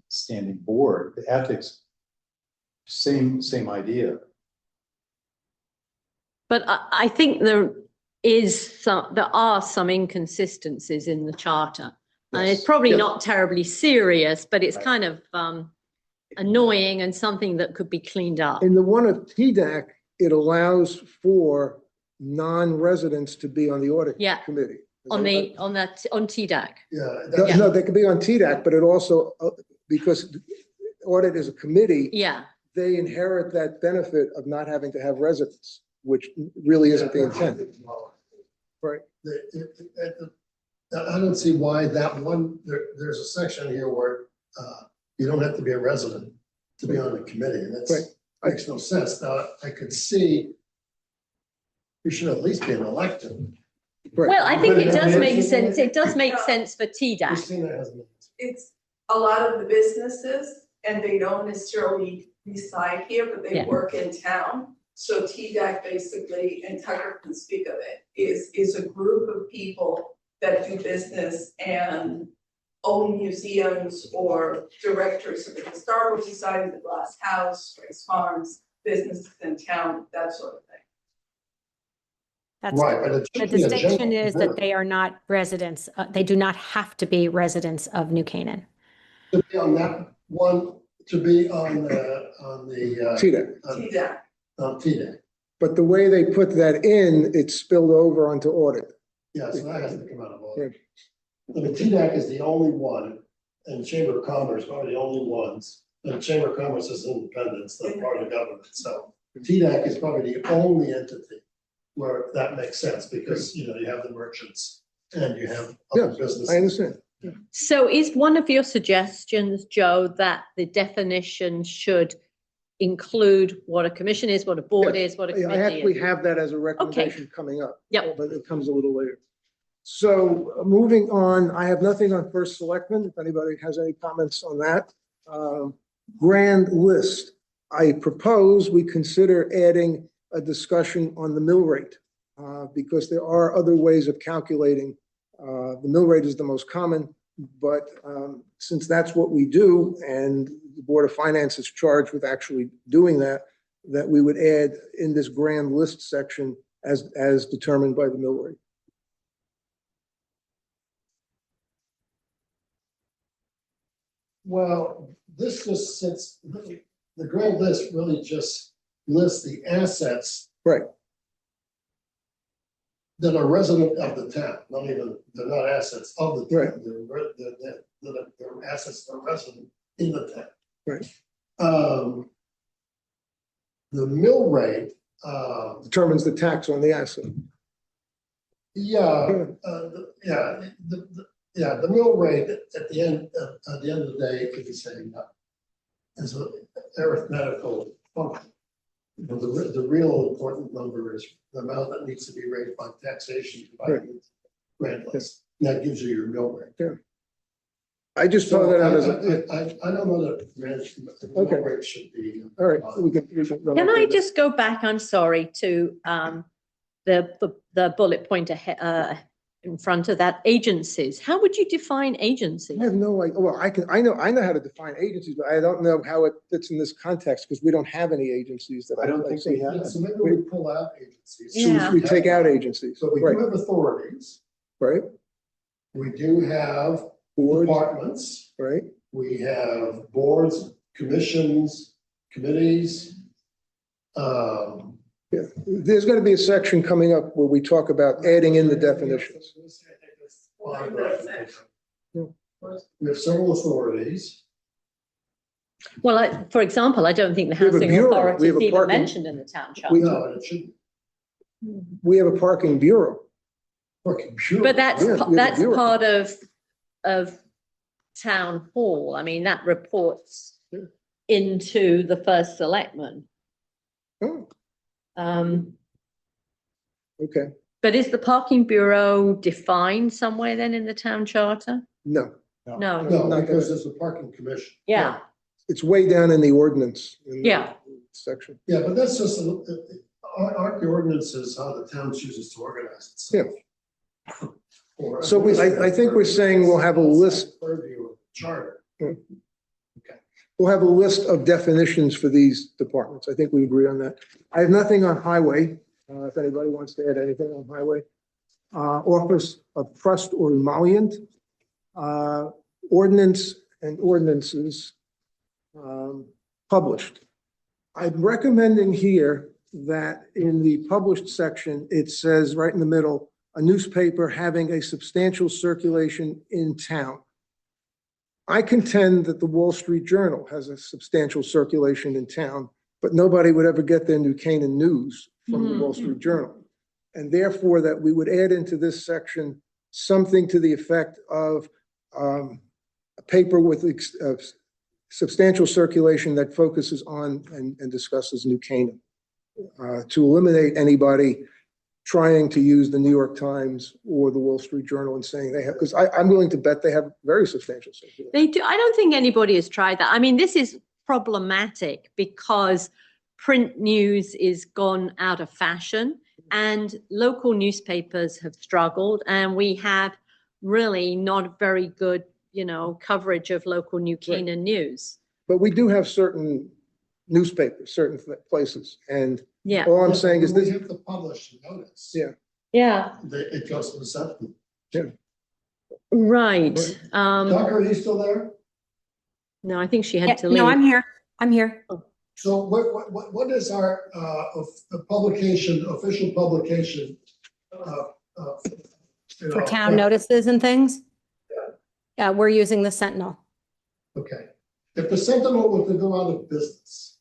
standing board. The ethics, same idea. But I think there are some inconsistencies in the charter. And it's Yes. probably Yes. not terribly serious, but it's kind of annoying and something that could be cleaned up. In the one of TDAC, it allows for non-residents to be on the audit Yeah. committee. On TDAC. Yeah. No, they could be on TDAC, but it also, because audit is a committee, Yeah, they inherit that benefit of not having to have residents, which really isn't the intent. Right. I don't see why that one, there's a section here where you don't have to be a resident to be on the committee, and Right. that's, makes no sense. Now, I could see you should at least be an elected. Right. well, I think it does make But- sense. It does make sense for TDAC. Christina has minutes. It's a lot of the businesses, and they don't necessarily reside here, but they Yeah. work in town. So TDAC basically, and Tucker can speak of it, is a group of people that do business and own museums or directors of the Historical Society, the Glass House, Rice Farms, businesses in town, that sort of thing. That's, Right, but it the should be a distinction general is that board. they are not residents, they do not have to be residents of New Canaan. To be on that one, to be on the TDAC. TDAC. TDAC. But the way they put that in, it spilled over onto audit. Yeah, so that has to come out of order. Right. I mean, TDAC is the only one, and Chamber of Commerce are the only ones, and Chamber of Commerce is independent, it's not part of the government, so TDAC is probably the only entity where that makes sense, because, you know, you have the merchants and you have other Yes, businesses. I understand. So is one of your suggestions, Joe, that the definition should include what a commission is, what a board is, what a I committee actually is? have that as a recommendation coming up. Yep. But it comes a little later. So moving on, I have nothing on first selectman, if anybody has any comments on that. Grand list, I propose we consider adding a discussion on the mill rate. Because there are other ways of calculating. The mill rate is the most common, but since that's what we do and the Board of Finance is charged with actually doing that, that we would add in this grand list section as determined by the mill rate. Well, this just sits, the grand list really just lists the assets Right, that are resident of the town, not even, they're not assets of the Right. town, they're assets that are resident in the town. Right. The mill rate, determines the tax on the asset. yeah, the mill rate at the end of the day, if you say, is an arithmetical function. You know, the real important number is the amount that needs to be raised by taxation divided into grand list. And that gives you your mill rate. I just saw So that out as a, I don't know that the mill Okay. rate should be. all right, we can. Can I just go back, I'm sorry, to the bullet point ahead, in front of that, agencies. How would you define agencies? I have no idea. Well, I know how to define agencies, but I don't know how it fits in this context because we don't have any agencies that I don't think we Yeah, have. so maybe we pull out agencies. Yeah. We take out agencies, So we right, do have authorities, right? we do have Boards, departments, right? we have boards, commissions, committees. Yeah, there's going to be a section coming up where we talk about adding in the definitions. We have several authorities. Well, for example, I don't think the We have a housing bureau. authority We have is a even parking- mentioned in the town We- charter. No, it should. We have a parking bureau. Parking bureau. But that's, Yeah, we have a that's bureau. part of town hall. I mean, that reports into the first selectman. Oh, Um, okay, but is the parking bureau defined somewhere then in the town charter? no, No, No, because there's a parking commission. yeah, it's way down in the ordinance. in the Yeah. Section. Yeah, but that's just, aren't the ordinances how the town chooses to organize itself? Or- So I think we're saying we'll have a list. Purview of charter. We'll have a list of definitions for these departments. I think we agree on that. I have nothing on highway. if anybody wants to add anything on highway. Office of Trust or Emolument, ordinance and ordinances published. I'm recommending here that in the published section, it says right in the middle, a newspaper having a substantial circulation in town. I contend that the Wall Street Journal has a substantial circulation in town, but nobody would ever get their New Canaan news from the Wall Street Journal. And therefore, that we would add into this section something to the effect of a paper with substantial circulation that focuses on and discusses New Canaan, to eliminate anybody trying to use the New York Times or the Wall Street Journal and saying they have, because I'm willing to bet they have very substantial circulation. They do. I don't think anybody has tried that. I mean, this is problematic because print news is gone out of fashion and local newspapers have struggled, and we have really not very good, coverage of local New Canaan news. But we do have certain newspapers, certain places, and Yeah. all I'm saying is We this, have to publish a notice. Yeah. Yeah. It goes to the Senate. Right. Tucker, are you still there? No, I think she Yeah, had to leave. no, I'm here. I'm here. So what is our publication, official publication? For town notices and things? We're using the Sentinel. Okay. If the Sentinel were to go out of business,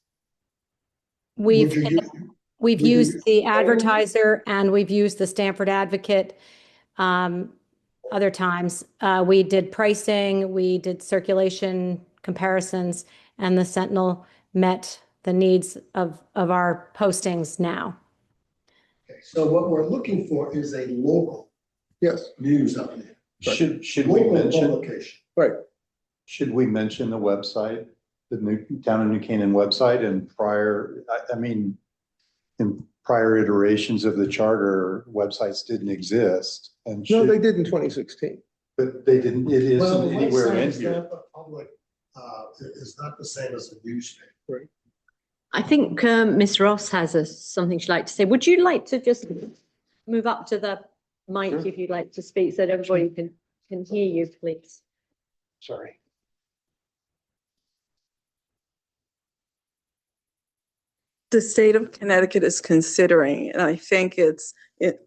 We've would you would you used use- the Advertiser and we've used the Stamford Advocate. Other times, we did pricing, we did circulation comparisons, and the Sentinel met the needs of our postings now. Okay, so what we're looking for is a local yes, news outlet. Should we Local mention, publication. right. should we mention the website, the new Town of New Canaan website and prior, I mean, in prior iterations of the charter, websites didn't exist and No, they should, did in 2016. but they didn't, it Well, isn't the anywhere website in is here. not the public, is not the same as a newspaper. I think Miss Ross has something she'd like to say. Would you like to just move up to the mic Sure. if you'd like to speak so that everybody can hear you, please? Sorry. The state of Connecticut is considering, and I think it's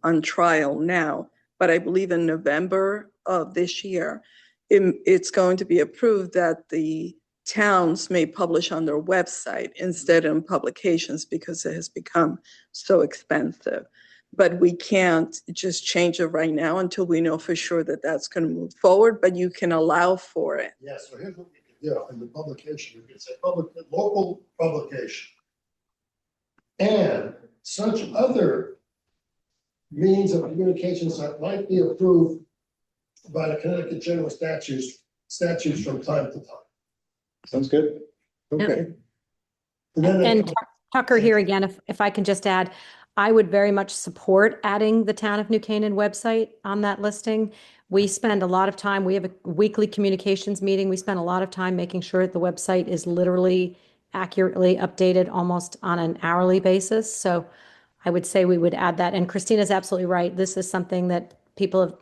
on trial now, but I believe in November of this year, it's going to be approved that the towns may publish on their website instead of in publications because it has become so expensive. But we can't just change it right now until we know for sure that that's going to move forward, but you can allow for it. Yeah, so here's what we can do in the publication, we can say local publication. And such other means of communications that might be approved by the Connecticut General Statutes from time to time. Sounds good. Okay. And then And Tucker here again, if I can just add, I would very much support adding the Town of New Canaan website on that listing. We spend a lot of time, we have a weekly communications meeting. We spend a lot of time making sure that the website is literally accurately updated almost on an hourly basis. So I would say we would add that. And Christina's absolutely right. This is something that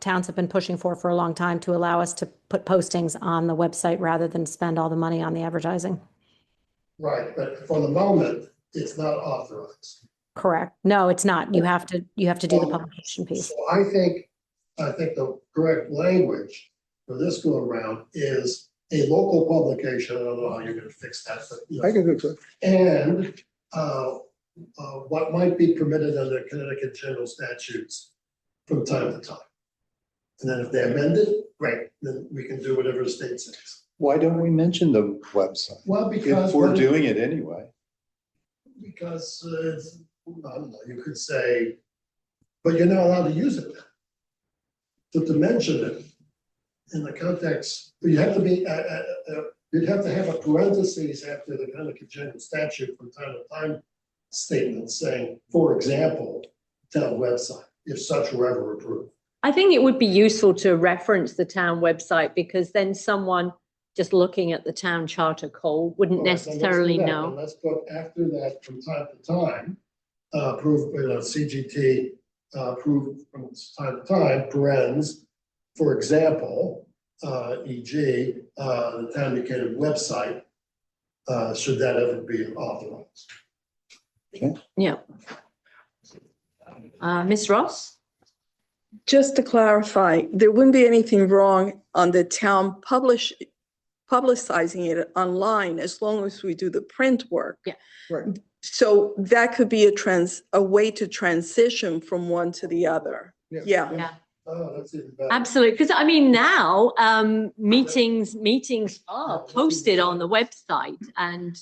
towns have been pushing for a long time to allow us to put postings on the website rather than spend all the money on the advertising. Right, but for the moment, it's not authorized. Correct. No, it's not. You have to do the publication piece. So I think the correct language for this go around is a local publication. I don't know how you're gonna fix that, but. you know. I can fix it. And what might be permitted under Connecticut general statutes from time to time. And then if they amend it, great, then we can do whatever the state says. Why don't we mention the website? Well, because. If we're when- doing it anyway. Because, I don't know, you could say, but you're not allowed to use it then. To mention it in the context, you have to be, you'd have to have a parentheses after the Connecticut general statute from time to time statement saying, for example, town website, if such were ever approved. I think it would be useful to reference the town website because then someone just looking at the town charter code wouldn't All right, then let's do necessarily that. know. And let's put after that from time to time, approved, CGT approved from time to time, parens, for example, e.g., the town indicated website, should that ever be authorized. Yeah. Ms. Ross? Just to clarify, there wouldn't be anything wrong on the town publicizing it online as long as we do the print work. Yeah. Right. So that could be a way to transition from one to the other. Yeah. Yeah. Oh, that's even better. Absolutely, because I mean now meetings are posted on the website, and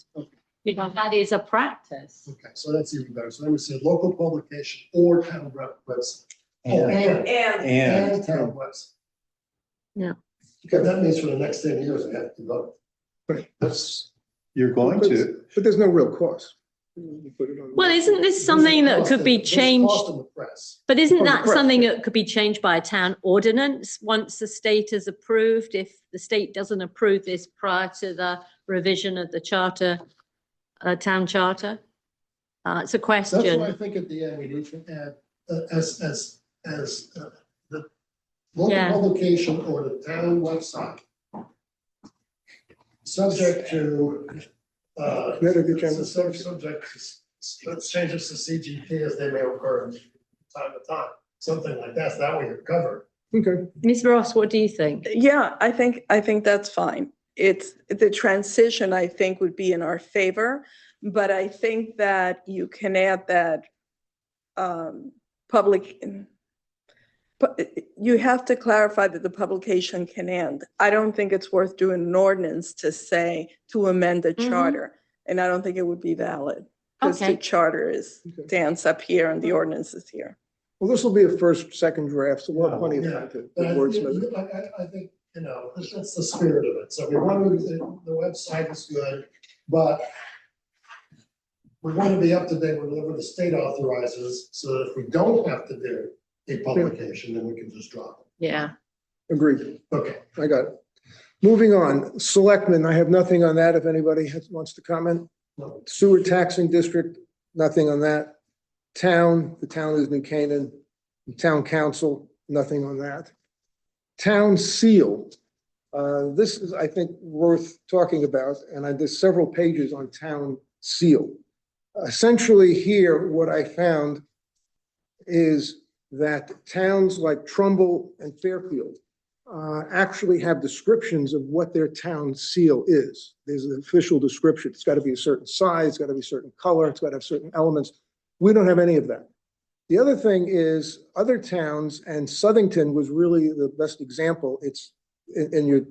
you know that is a practice. Okay, so that's even better. So let me say local publication or town website. Oh, and town website. Yeah. Okay, that means for the next 10 years, I have to vote. You're going to. But there's no real cost. You put it on. Well, isn't this something that could be changed? Cost in the press. But isn't From the that press, something yeah. that could be changed by a town ordinance once the state has approved? If the state doesn't approve this prior to the revision of the charter, town charter? It's a That's why I question. think at the end, we need to add, as the local Yeah. publication or the town website. Subject to, subject to, let's change this to CGT as they may occur from time to time, something like that, that way you're covered. Okay. Ms. Ross, what do you think? Yeah, I think that's fine. It's the transition, I think, would be in our favor, but I think that you can add that but you have to clarify that the publication can end. I don't think it's worth doing an ordinance to amend the charter, and I don't think it would be valid because the charter stands up here and the ordinance is here. Well, this will be a first, second draft, so we'll have plenty of time to But wordsmith it. I think, you know, that's the spirit of it. So we want to, the website is good, but we want to be up to date with whatever the state authorizes, so that if we don't have to do a publication, then we can just drop it. Yeah. Agreed. Okay. I got it. Moving on, selectmen, I have nothing on that if anybody wants to comment. No. Sewer taxing district, nothing on that. Town, the town is New Canaan. Town council, nothing on that. Town seal. This is, I think, worth talking about, and there's several pages on town seal. Essentially here, what I found is that towns like Trumbull and Fairfield actually have descriptions of what their town seal is. There's an official description. It's got to be a certain size, it's got to be a certain color, it's got to have certain elements. We don't have any of that. The other thing is other towns, and Southington was really the best example. It's in your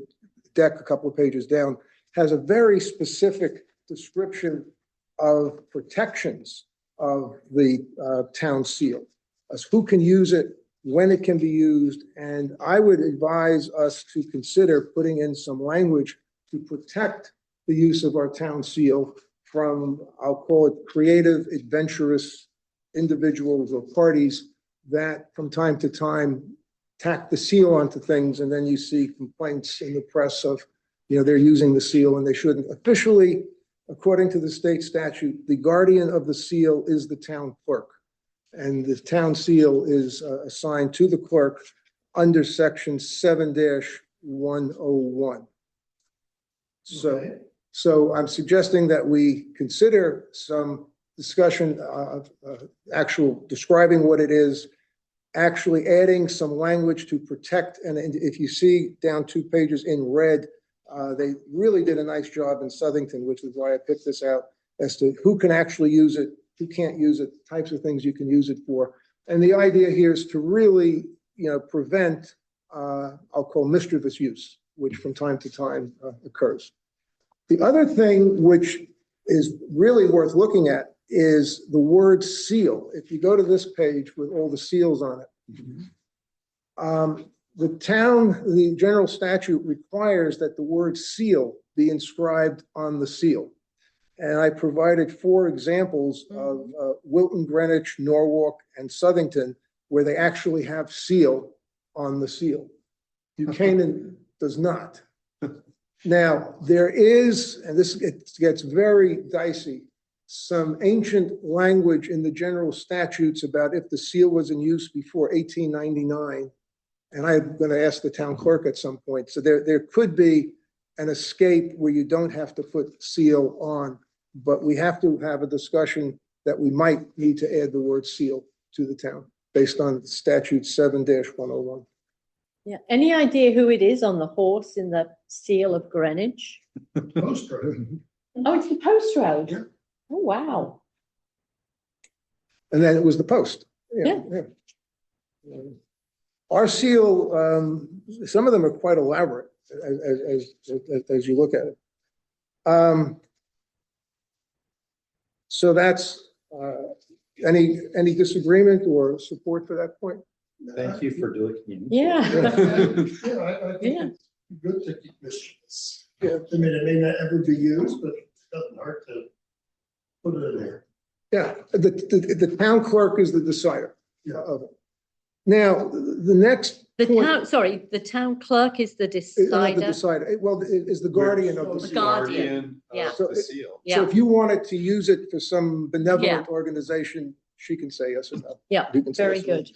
deck, a couple of pages down, has a very specific description of protections of the town seal, as who can use it, when it can be used, and I would advise us to consider putting in some language to protect the use of our town seal from, I'll call it, creative, adventurous individuals or parties that from time to time tack the seal onto things, and then you see complaints in the press of, you know, they're using the seal and they shouldn't. Officially, according to the state statute, the guardian of the seal is the town clerk. And the town seal is assigned to the clerk under section 7-101. So I'm suggesting that we consider some discussion of actual describing what it is, actually adding some language to protect. And if you see down 2 pages in red, they really did a nice job in Southington, which is why I picked this out, as to who can actually use it, who can't use it, types of things you can use it for. And the idea here is to really, you know, prevent, I'll call mischievous use, which from time to time occurs. The other thing which is really worth looking at is the word seal. If you go to this page with all the seals on it, the general statute requires that the word seal be inscribed on the seal. And I provided 4 examples of Wilton, Greenwich, Norwalk, and Southington, where they actually have seal on the seal. Buchanan does not. Now, there is, and this gets very dicey, some ancient language in the general statutes about if the seal was in use before 1899. And I'm going to ask the town clerk at some point. So there could be an escape where you don't have to put seal on, but we have to have a discussion that we might need to add the word seal to the town based on statute 7-101. Yeah. Any idea who it is on the horse in the seal of Greenwich? Post road. Oh, it's the post road. Yeah. Oh, wow. And then it was the post. Yeah. Our seal, some of them are quite elaborate as you look at it. So that's, any disagreement or support for that point? Thank you for doing it. Yeah. Yeah, I think Yeah. it's good to keep this. Yeah, I mean, it may not ever be used, but it doesn't hurt to put it in there. Yeah, the town clerk is the decider Yeah. of it. Now, the next The point town, sorry, the town clerk is the is the decider. decider. Well, is the guardian of the The seal. guardian. Yeah. Of the seal. Yeah. So if you wanted to use it for some benevolent organization, she can say yes or no. Yeah, You can say very yes or no. good.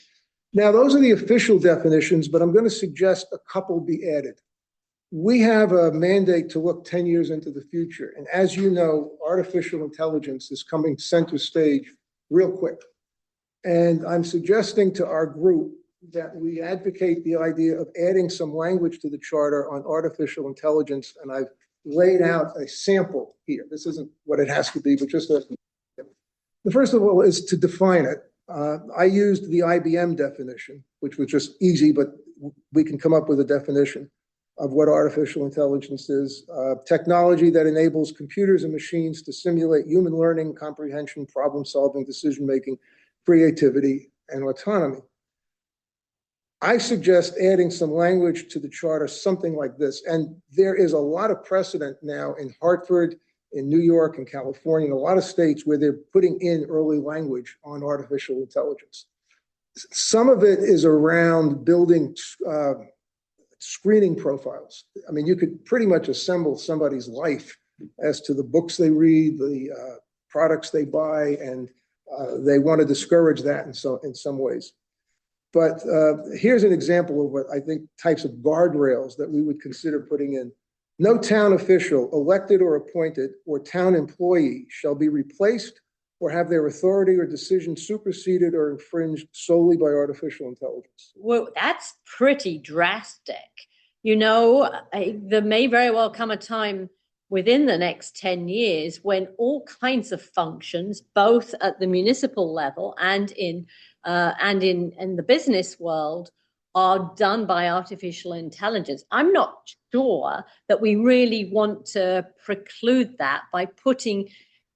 Now, those are the official definitions, but I'm going to suggest a couple be added. We have a mandate to look 10 years into the future. And as you know, artificial intelligence is coming center stage real quick. And I'm suggesting to our group that we advocate the idea of adding some language to the charter on artificial intelligence. And I've laid out a sample here. This isn't what it has to be, but just the first of all is to define it. I used the IBM definition, which was just easy, but we can come up with a definition of what artificial intelligence is. Technology that enables computers and machines to simulate human learning, comprehension, problem-solving, decision-making, creativity, and autonomy. I suggest adding some language to the charter, something like this. And there is a lot of precedent now in Hartford, in New York and California, in a lot of states where they're putting in early language on artificial intelligence. Some of it is around building screening profiles. I mean, you could pretty much assemble somebody's life as to the books they read, the products they buy, and they want to discourage that in some ways. But here's an example of what I think types of guardrails that we would consider putting in. No town official, elected or appointed, or town employee shall be replaced or have their authority or decision superseded or infringed solely by artificial intelligence. Well, that's pretty drastic. You know, there may very well come a time within the next 10 years when all kinds of functions, both at the municipal level and in the business world, are done by artificial intelligence. I'm not sure that we really want to preclude that by putting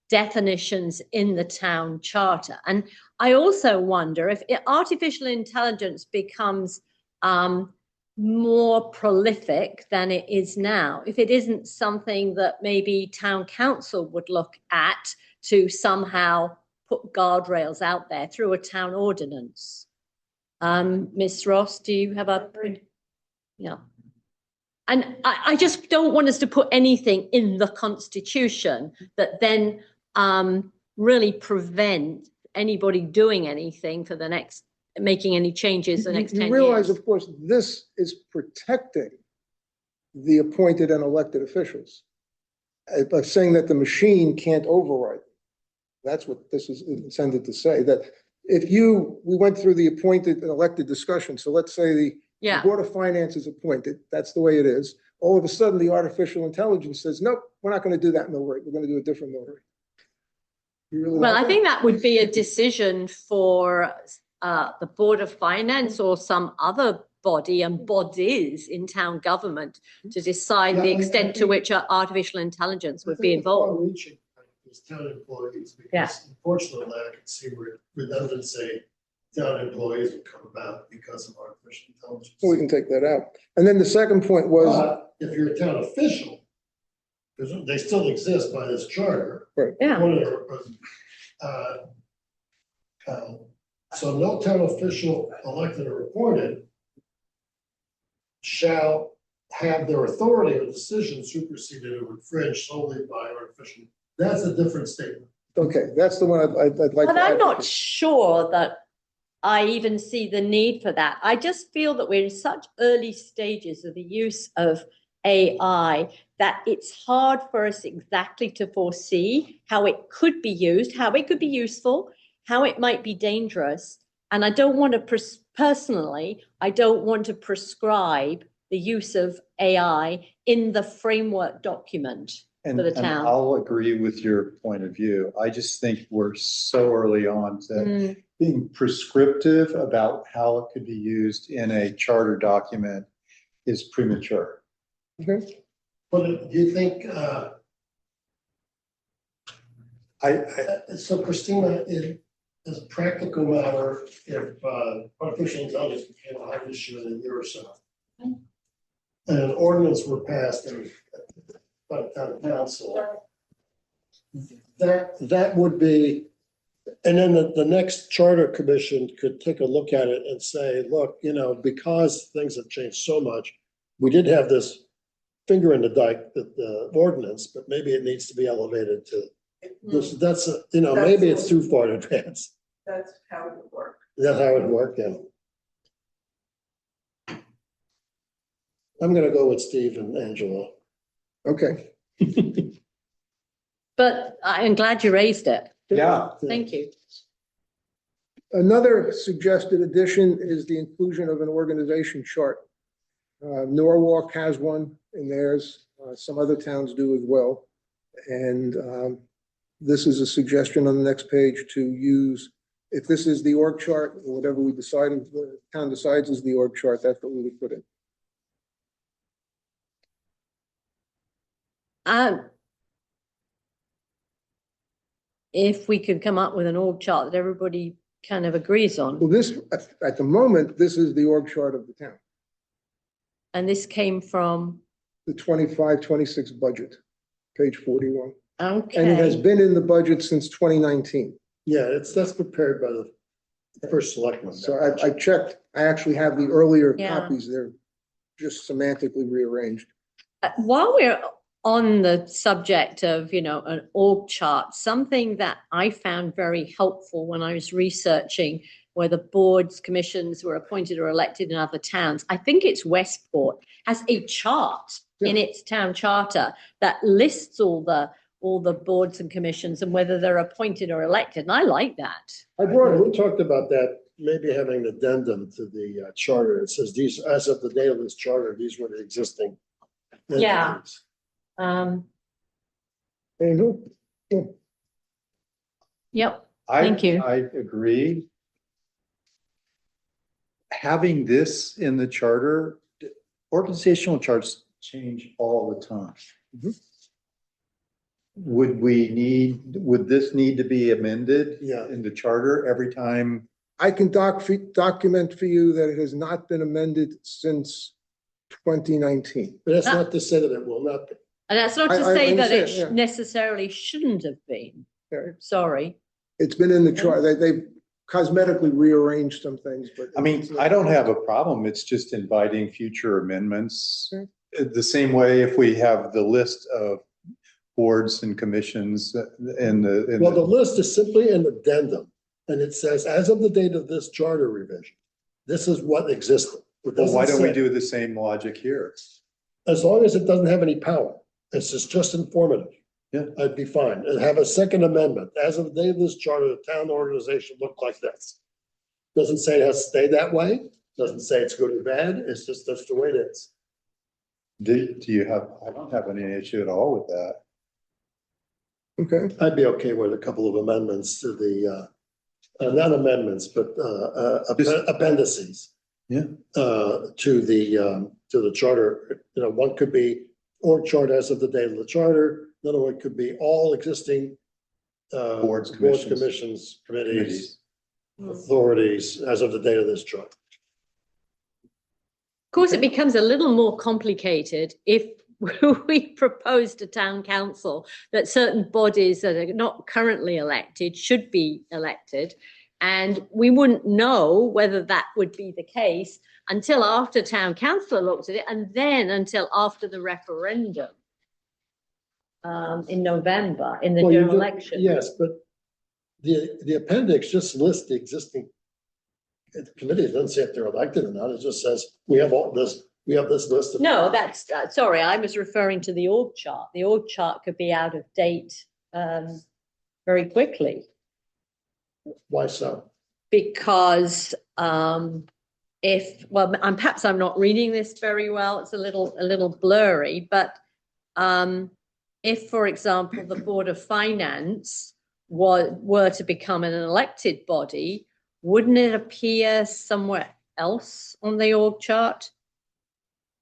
definitions in the town charter. And I also wonder if artificial intelligence becomes more prolific than it is now, if it isn't something that maybe town council would look at to somehow put guardrails out there through a town ordinance. Ms. Ross, do you have a, yeah. And I just don't want us to put anything in the Constitution that then really prevent anybody doing anything for the next, making any changes the next 10 years. You realize, of course, this is protecting the appointed and elected officials by saying that the machine can't override. That's what this is intended to say, that if we went through the appointed and elected discussion, so let's say the Board of Finance is appointed, that's the way it is. All of a sudden, the artificial intelligence says, nope, we're not going to do that mill rate. We're going to do a different mill rate. Well, I think that would be a decision for the Board of Finance or some other body and bodies in town government to decide the extent to which artificial intelligence would be involved. As town employees, Yeah. because unfortunately, I can see where redundancy, town employees would come about because of artificial intelligence. So we can take that out. And then the second point was, But if you're a town official, because they still exist by this charter. Right. Yeah. So no town official elected or appointed shall have their authority or decision superseded or infringed solely by artificial. That's a different statement. Okay, that's the one I'd like. But to I'm not advocate. sure that I even see the need for that. I just feel that we're in such early stages of the use of AI that it's hard for us exactly to foresee how it could be used, how it could be useful, how it might be dangerous. And I don't want to, personally, I don't want to prescribe the use of AI in the framework document for the And town. I'll agree with your point of view. I just think we're so early on to being prescriptive about how it could be used in a charter document is premature. Okay. Well, do you think, so Christina, as a practical matter, if artificial intelligence became a hot issue in a year or so, and an ordinance were passed by the town council, that would be, and then the next charter commission could take a look at it and say, look, because things have changed so much, we did have this finger in the dike, the ordinance, but maybe it needs to be elevated to this. That's maybe it's too far in advance. That's how it would work. Is that how it would work? Yeah. I'm gonna go with Steve and Angela. Okay. But I'm glad you raised it. Yeah. Thank you. Another suggested addition is the inclusion of an organization chart. Norwalk has one in theirs. Some other towns do as well. And this is a suggestion on the next page to use, if this is the org chart, or whatever we decide, the town decides is the org chart, that's what we would put in. If we could come up with an org chart that everybody kind of agrees on, Well, this, at the moment, this is the org chart of the town, and this came from, the 25-26 budget, page 41. And it has okay, been in the budget since 2019. Yeah, that's prepared by the first selectman. So I checked, I actually have the earlier Yeah. copies, they're just semantically rearranged. while we're on the subject of, an org chart, something that I found very helpful when I was researching whether boards, commissions were appointed or elected in other towns, I think it's Westport, has a chart in its town charter that lists all the boards and commissions and whether they're appointed or elected. And I like that. We talked about that, maybe having an addendum to the charter. It says these, as of the date of this charter, these were the existing. Yeah. entities. Andrew? Yep. Thank you. I agree. Having this in the charter, organizational charts change all the time. Mhm. Would this need to be amended? Yeah. In the charter every time? I can document for you that it has not been amended since 2019. But that's not to say that it will not be. And that's not to I say that it understand, yeah. necessarily shouldn't have been. Okay. Sorry. It's been in the chart, they've cosmetically rearranged some things, but. I mean, I don't have a problem. It's just inviting future amendments. The same way if we have the list of boards and commissions in the. Well, the list is simply an addendum, and it says, as of the date of this charter revision, this is what existed. It Well, why doesn't don't we say- do the same logic here? As long as it doesn't have any power, it's just informative. Yeah. I'd be fine. And have a second amendment. As of the day of this charter, the town organization looked like this. Doesn't say it has to stay that way. Doesn't say it's good or bad. It's just, that's the way it is. Do you have, I don't have any issue at all with that. Okay, I'd be okay with a couple of amendments to the, not amendments, but, appendices. Yeah. To the charter. One could be org chart as of the date of the charter. Another one could be all existing Boards, boards, commissions. commissions, committees, authorities as of the date of this chart. Of course, it becomes a little more complicated if we propose to town council that certain bodies that are not currently elected should be elected. And we wouldn't know whether that would be the case until after town council looked at it, and then until after the referendum. in November, in the Well, you general do- election. Yes, but the appendix just lists the existing committee. It doesn't say if they're elected or not. It just says, we have all this, we have this list of. No, that's, sorry, I was referring to the org chart. The org chart could be out of date very quickly. Why so? Because perhaps I'm not reading this very well, it's a little blurry, but if, for example, the Board of Finance were to become an elected body, wouldn't it appear somewhere else on the org chart?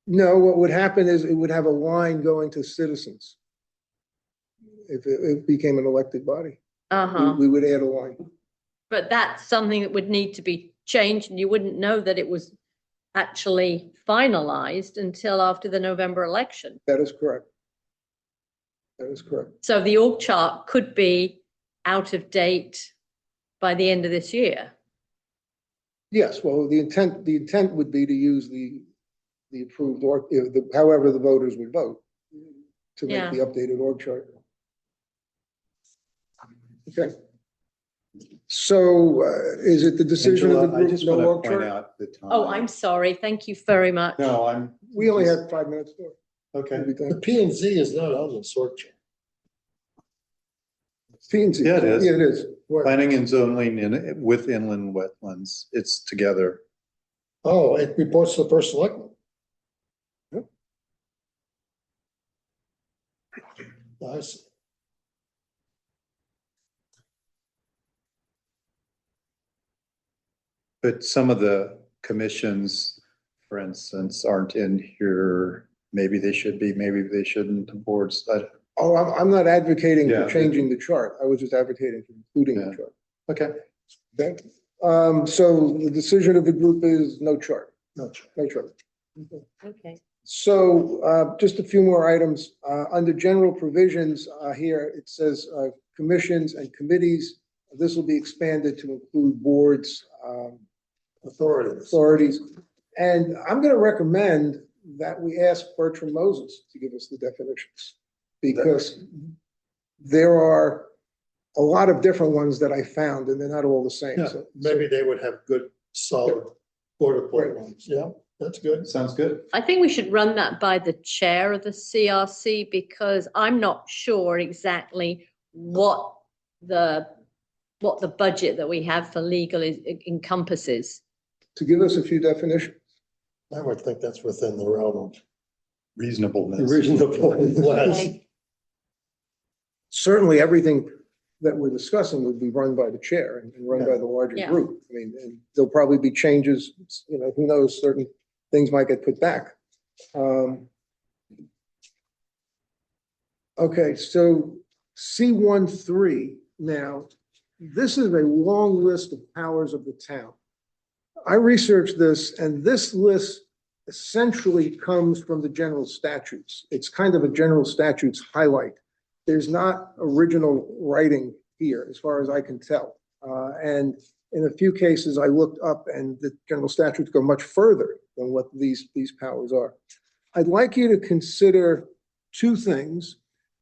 No, what would happen is it would have a line going to citizens. If it became an elected body, we would add a line. But that's something that would need to be changed, and you wouldn't know that it was actually finalized until after the November election. That is correct. That is correct. So the org chart could be out of date by the end of this year. Yes, well, the intent would be to use the approved org, however the voters would vote to make Yeah. the updated org chart. Okay. So is it the decision of the Angela, I group, just no want org to point chart? out the time. Oh, I'm sorry. Thank you very much. No, We only have 5 minutes more. okay. The P and Z is not on the sort chart. P&Z. Yeah, it is. Yeah, it is. What? Planning and zoning with inland wetlands, it's together. Oh, it reports to the first selectman. Yep. I see. But some of the commissions, for instance, aren't in here. Maybe they should be, maybe they shouldn't, the boards. Oh, I'm not advocating Yeah. for changing the chart. I was just advocating for including the Yeah. chart. Okay. Okay. So the decision of the group is no chart. No chart. No chart. Okay. So just a few more items. Under general provisions here, it says commissions and committees. This will be expanded to include boards, authorities. And I'm going to recommend that we ask Bertram Moses to give us the definitions, because there are a lot of different ones that I found, and they're not all the same. Yeah, maybe they would have good, solid boilerplate ones. Yeah, that's good. Sounds good. I think we should run that by the chair of the CRC, because I'm not sure exactly what the budget that we have for legal encompasses. To give us a few definitions. I would think that's within the realm of Reasonableness. reasonableness. Certainly, everything that we're discussing would be run by the chair and run by the larger Yeah. group. I mean, and there'll probably be changes, who knows, certain things might get put back. Okay, so C13 now, this is a long list of powers of the town. I researched this, and this list essentially comes from the general statutes. It's kind of a general statutes highlight. There's not original writing here, as far as I can tell. And in a few cases, I looked up, and the general statutes go much further than what these powers are. I'd like you to consider two things,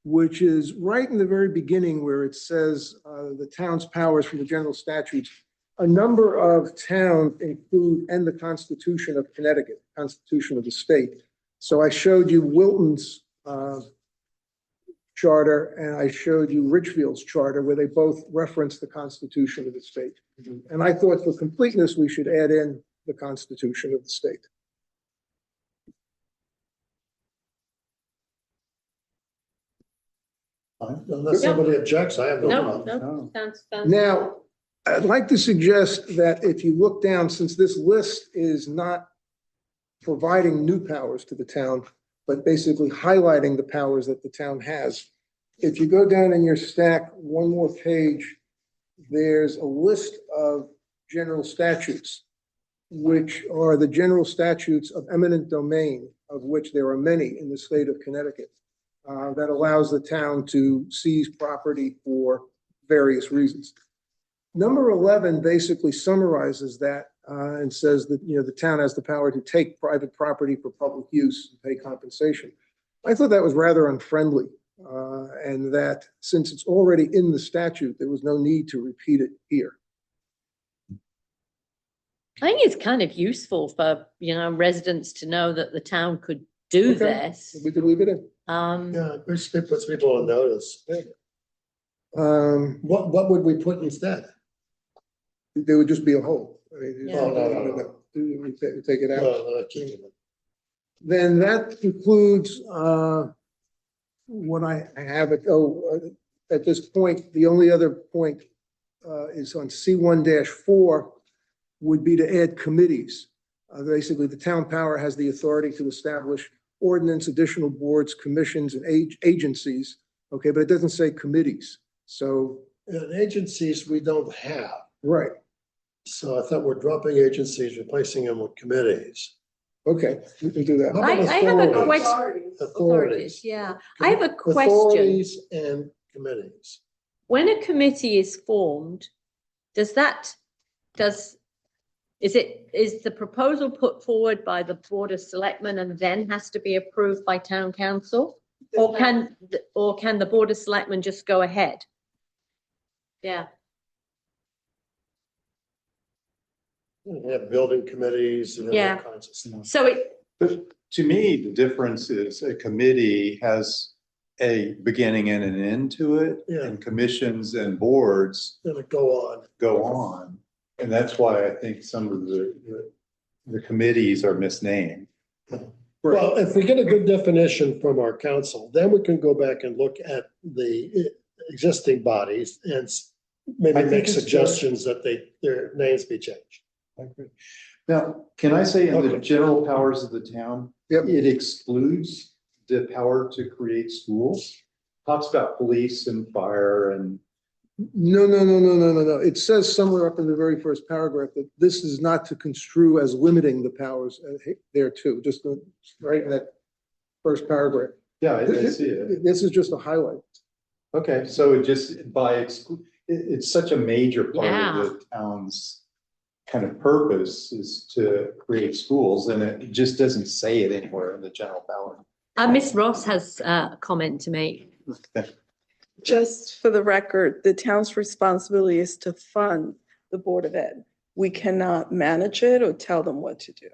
which is right in the very beginning where it says the town's powers from the general statutes. A number of towns include, and the Constitution of Connecticut, Constitution of the state. So I showed you Wilton's charter, and I showed you Richfield's charter, where they both reference the Constitution of the state. And I thought for completeness, we should add in the Constitution of the state. Unless somebody objects, I have no No, problem. no, sounds. Now, I'd like to suggest that if you look down, since this list is not providing new powers to the town, but basically highlighting the powers that the town has, if you go down in your stack one more page, there's a list of general statutes, which are the general statutes of eminent domain, of which there are many in the state of Connecticut, that allows the town to seize property for various reasons. Number 11 basically summarizes that and says that, the town has the power to take private property for public use and pay compensation. I thought that was rather unfriendly And that since it's already in the statute, there was no need to repeat it here. I think it's kind of useful for, residents to know that the town could do Okay. this. We could leave it in. Yeah, which puts people on notice. Um, What would we put instead? there would just be a hole. I mean, Yeah. No. We take it out. Keep it. Then that concludes, what I have at this point. The only other point, is on C1-4 would be to add committees. Basically, the town power has the authority to establish ordinance, additional boards, commissions, and agencies. Okay, but it doesn't say committees. So, And agencies we don't have. right, So I thought we're dropping agencies, replacing them with committees. okay, we can do that. How I about have a authorities? question. Authorities. Yeah. I have a question. Authorities and committees. When a committee is formed, is the proposal put forward by the Board of Selectmen and then has to be approved by town council? Or can the Board of Selectmen just go ahead? Yeah, We have building committees and Yeah. all kinds of stuff. so But to me, the difference is a committee has a beginning and an end to it. Yeah. And commissions and boards Gonna go on. go on. And that's why I think some of the committees are misnamed. Well, if we get a good definition from our council, then we can go back and look at the existing bodies and I maybe think make it's suggestions that their names be changed. I agree. Now, can I say in the Okay. general powers of the town, Yep. it excludes the power to create schools? Talks about police and fire and, No. It says somewhere up in the very first paragraph that this is not to construe as limiting the powers there too, just right in that first paragraph. yeah, I see it. This is just a highlight. Okay, so it just it's such a major part of the town's kind of purpose is to create schools, and it just doesn't say it anywhere in the general power. Miss Ross has a comment to make. Just for the record, the town's responsibility is to fund the Board of Ed. We cannot manage it or tell them what to do.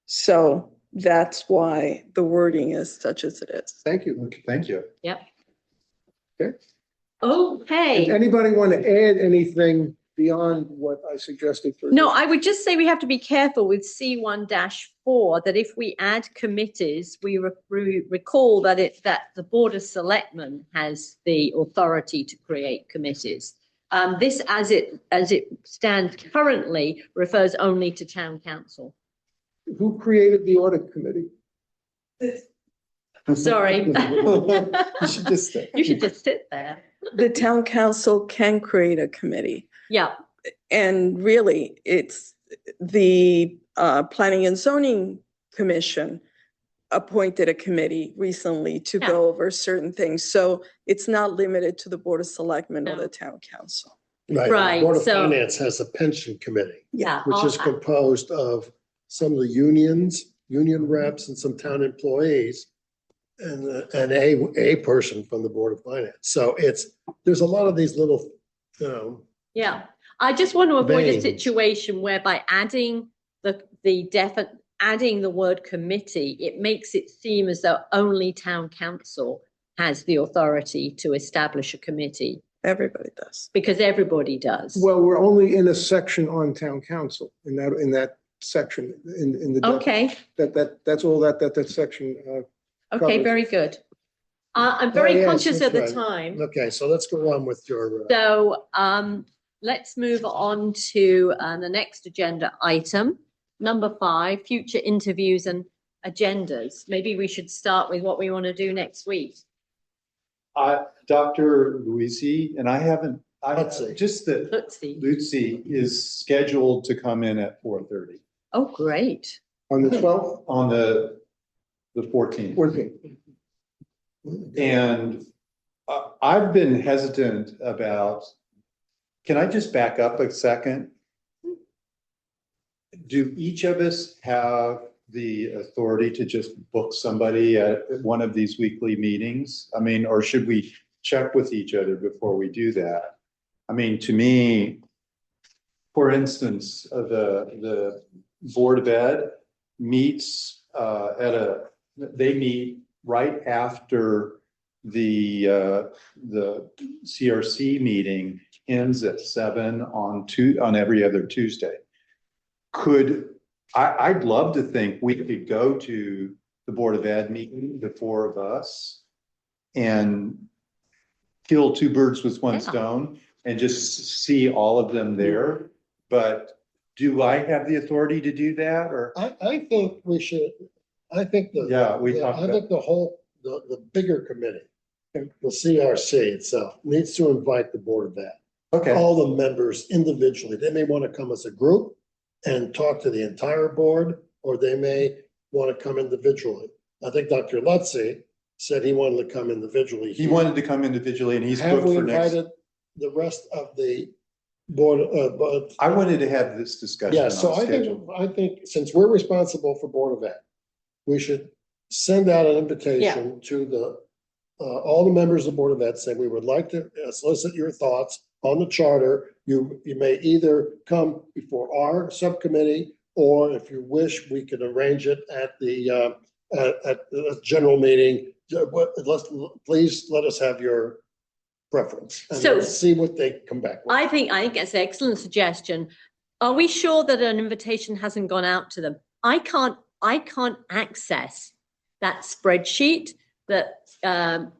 So that's why the wording is such as it is. Thank you. Okay, thank you. Yep. Okay. Okay. Does anybody want to add anything beyond what I suggested? No, I would just say we have to be careful with C1-4, that if we add committees, we recall that the Board of Selectmen has the authority to create committees. This, as it stands currently, refers only to town council. Who created the audit committee? Sorry. You should just say. You should just sit there. The town council can create a committee. Yeah, And really, it's the Planning and Zoning Commission appointed a committee recently to Yeah. go over certain things. So it's not limited to the Board of Selectmen or No. the town council. Right, Board of so- Finance has a pension committee, yeah. which is composed of some of the union reps and some town employees. And a person from the Board of Finance. So there's a lot of these little, Yeah, I just want to avoid a Veins. situation whereby adding adding the word committee, it makes it seem as though only town council has the authority to establish a committee, Everybody does. because everybody does. Well, we're only in a section on town council in that section in the. Okay, That's all that section. okay, covers. very good. I'm very yes, conscious of the that's right. time. okay, so let's go on with your, So let's move on to the next agenda item, number 5, future interviews and agendas. Maybe we should start with what we want to do next week. Dr. Luisi, and Lutzi. just that Let's see. Lutzi is scheduled to come in at 4:30 Oh, great. On the 12th, on the 14th. 14th. And I've been hesitant about, can I just back up a second? Do each of us have the authority to just book somebody at one of these weekly meetings? I mean, or should we check with each other before we do that? I mean, to me, for instance, the Board of Ed meets they meet right after the CRC meeting ends at 7 on every other Tuesday. I'd love to think we could go to the Board of Ed meeting, the four of us, and kill two birds with one stone and just see all of them there. But do I have the authority to do that, or? I think we should, I think Yeah, we talked I think the whole, the bigger committee, the CRC itself, needs to invite the Board of Ed. Okay, All the members individually. They may want to come as a group and talk to the entire board, or they may want to come individually. I think Dr. Lutzy said he wanted to come individually. he wanted to come individually and he's Have booked we for next. invited the rest of the board, but I wanted to have this discussion yeah, on so schedule. I think since we're responsible for Board of Ed, we should send out an invitation to the all the members of the Board of Ed, saying we would like to solicit your thoughts on the charter. You may either come before our subcommittee, or if you wish, we can arrange it at the general meeting. Please let us have your preference, and So- let's see what they come back with. I think it's an excellent suggestion. Are we sure that an invitation hasn't gone out to them? I can't access that spreadsheet that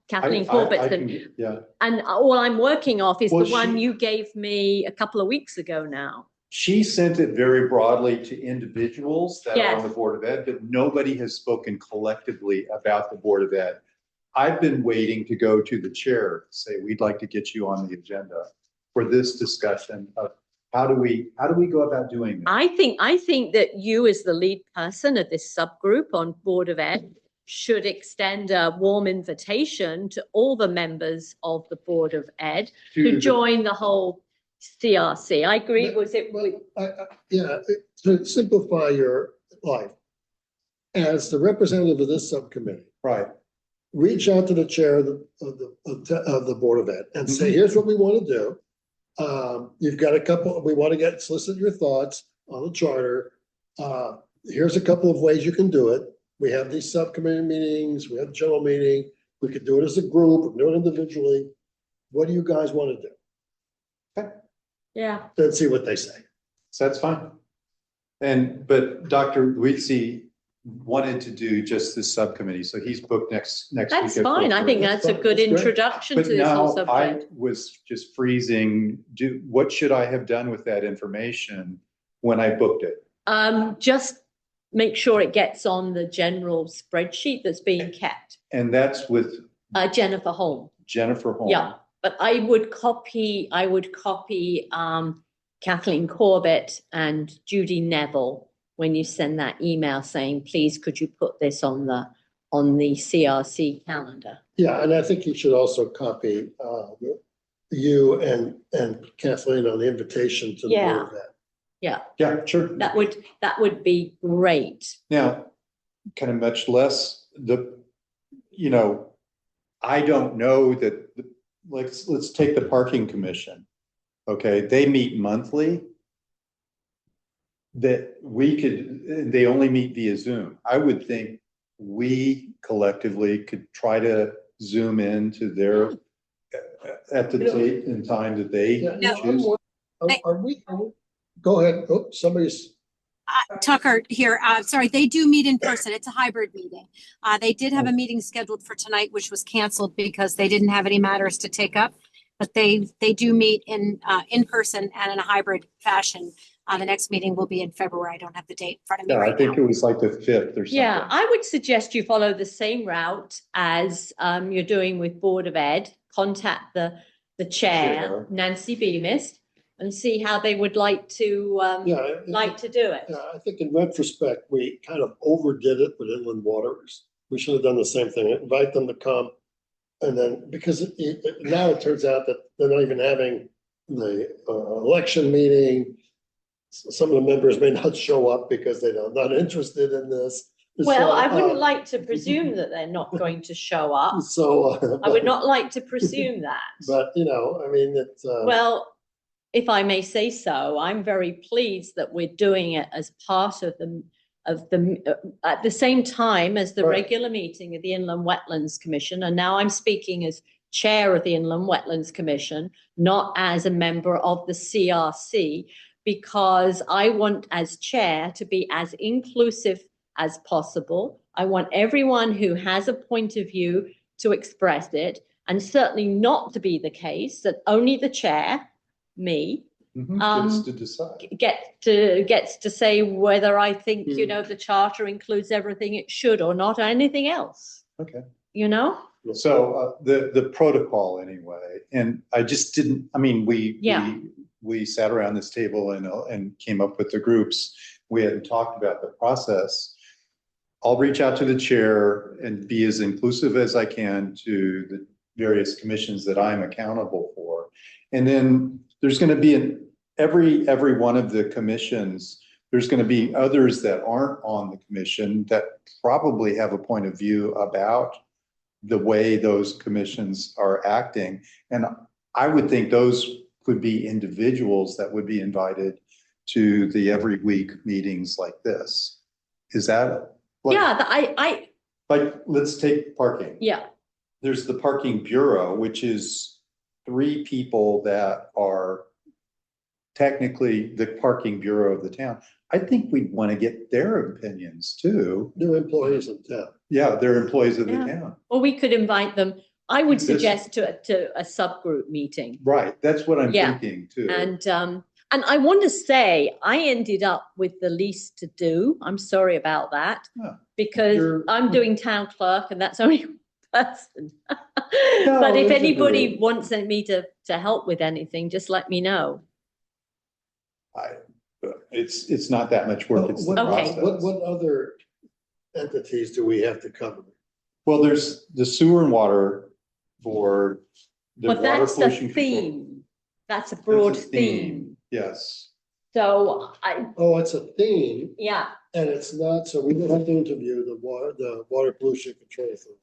Kathleen Corbett Yeah, and all I'm working off is Well, the one she- you gave me a couple of weeks ago now. she sent it very broadly to individuals that are on Yes. the Board of Ed, but nobody has spoken collectively about the Board of Ed. I've been waiting to go to the chair, to say, we'd like to get you on the agenda for this discussion of how do we go about doing that? I think that you, as the lead person of this subgroup on Board of Ed, should extend a warm invitation to all the members of the Board of Ed to join the whole CRC. I agree. Was it? Well, yeah, to simplify your life, as the representative of this subcommittee, Right, reach out to the chair of the Board of Ed and say, Mhm. here's what we want to do. You've got a couple, we want to solicit your thoughts on the charter. Here's a couple of ways you can do it. We have these subcommittee meetings, we have the general meeting, we could do it as a group, we can do it individually. What do you guys want to do? Yeah. Let's see what they say. so that's fine. But Dr. Luizzi wanted to do just this subcommittee, so he's booked next week. That's at fine. I think 4:30. that's a good That's great. introduction But to this whole now I subject. was just freezing. What should I have done with that information when I booked it? Just make sure it gets on the general spreadsheet that's being kept. And that's with Jennifer Holm. Jennifer Holm. Yeah, but I would copy Kathleen Corbett and Judy Neville when you send that email saying, please, could you put this on the CRC calendar? Yeah, and I think you should also copy you and Kathleen on the invitation to the Board of Ed. Yeah, sure. That would be great. Now, kind of much less I don't know that, let's take the parking commission. Okay, they meet monthly. That they only meet via Zoom. I would think we collectively could try to zoom into their, at the date and time that they Yeah, choose. are we, go ahead. Oh, somebody's, Tucker here. Sorry, they do meet in person. It's a hybrid meeting. They did have a meeting scheduled for tonight, which was canceled because they didn't have any matters to take up. But they do meet in person and in a hybrid fashion. The next meeting will be in February. I don't have the date in front of me Yeah, I right think now. it was like the 5th or something. Yeah, I would suggest you follow the same route as you're doing with Board of Ed. Contact the chair, Chair. Nancy Bemis, and see how they would like to do it. yeah, I think in retrospect, we kind of overdid it with inland waters. We should have done the same thing, invite them to come. And then, because now it turns out that they're not even having the election meeting. some of the members may not show up because they're not interested in this. Well, So, I wouldn't like to presume that they're not going to show up. So. I would not like to presume that. But, you know, I mean, it's, Well, if I may say so, I'm very pleased that we're doing it as part of at the same time as the Right. regular meeting of the Inland Wetlands Commission. And now I'm speaking as chair of the Inland Wetlands Commission, not as a member of the CRC, because I want as chair to be as inclusive as possible. I want everyone who has a point of view to express it, and certainly not to be the case that only the chair, me, Gets to decide. gets to say whether I think, you know, the charter includes everything it should or not, or anything else, Okay. you know? So the protocol anyway, and I just didn't, I mean, we sat around this table and came up with the groups. We hadn't talked about the process. I'll reach out to the chair and be as inclusive as I can to the various commissions that I'm accountable for. And then there's going to be every one of the commissions, there's going to be others that aren't on the commission that probably have a point of view about the way those commissions are acting. And I would think those could be individuals that would be invited to the every week meetings like this. Is that? Yeah, Like, let's take parking. yeah, There's the parking bureau, which is 3 people that are technically the parking bureau of the town. I think we'd want to get their opinions too. new employees in town. Yeah, they're employees of the Yeah. town. or we could invite them. I would This- suggest to a subgroup meeting. Right, that's what I'm Yeah. thinking too. And I want to say, I ended up with the least to do. I'm sorry about that. Yeah. Because You're- I'm doing town clerk and that's only one person. No, But if it's a anybody group. wants me to help with anything, just let me know. It's not that much work, it's the Okay. process. What other entities do we have to cover? Well, there's the sewer and water board. the But water that's a pollution control- theme. That's a broad That's a theme. Yes, So Oh, it's a theme, yeah, and it's not, so we don't have to interview the water pollution control authority.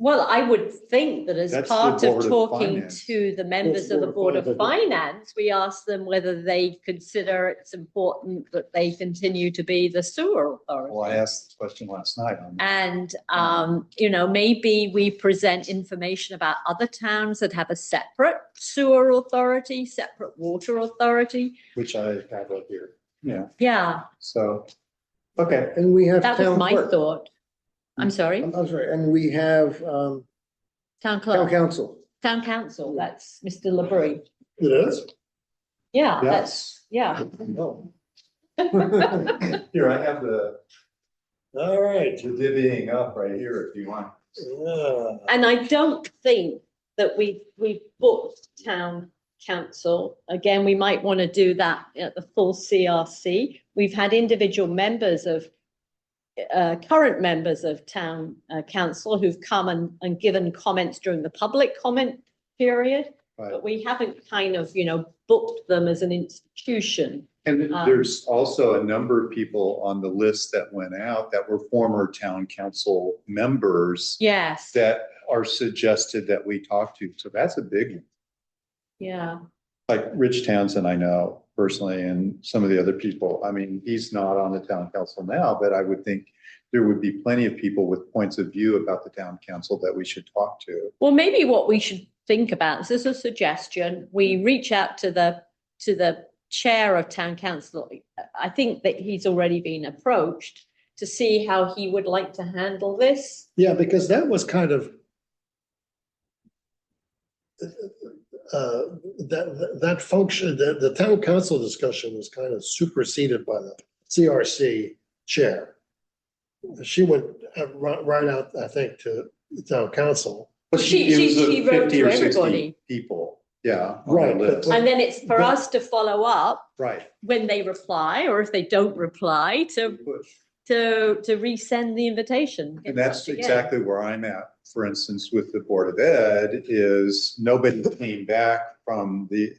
well, I would think that as That's the part of Board of talking Finance. to the members of the Board of Finance, we ask them whether they consider it's important that they continue to be the sewer authority. well, I asked the question last night on. And, you know, maybe we present information about other towns that have a separate sewer authority, separate water authority. Which I have up here, yeah, Yeah, so, okay. And we have that was town my clerk. thought. I'm sorry, I'm sorry, and we have town town clerk, council. town council, that's Mr. LeBrie. It is? Yeah, Yeah. that's, yeah. No. Here, I have the All right. divvying up right here if you want. Yeah. And I don't think that we booked town council. Again, we might want to do that at the full CRC. We've had individual members of, current members of town council who've come and given comments during the public comment period. Right. But we haven't kind of, you know, booked them as an institution. And there's also a number of people on the list that went out that were former town council members Yes, that are suggested that we talk to. So that's a big one. yeah. Like Rich Townsend, I know personally, and some of the other people. I mean, he's not on the town council now, but I would think there would be plenty of people with points of view about the town council that we should talk to. Well, maybe what we should think about, this is a suggestion, we reach out to the chair of town council. I think that he's already been approached to see how he would like to handle this. Yeah, because that was kind of that function, the town council discussion was kind of superseded by the CRC chair. She went right out, I think, to the town council. But She it was wrote 50 to or 60 everybody. people, yeah. on the Right, list. And then it's for us to follow up Right. when they reply, or if they don't reply, to resend the invitation. And that's Again. exactly where I'm at, for instance, with the Board of Ed, is nobody came back from the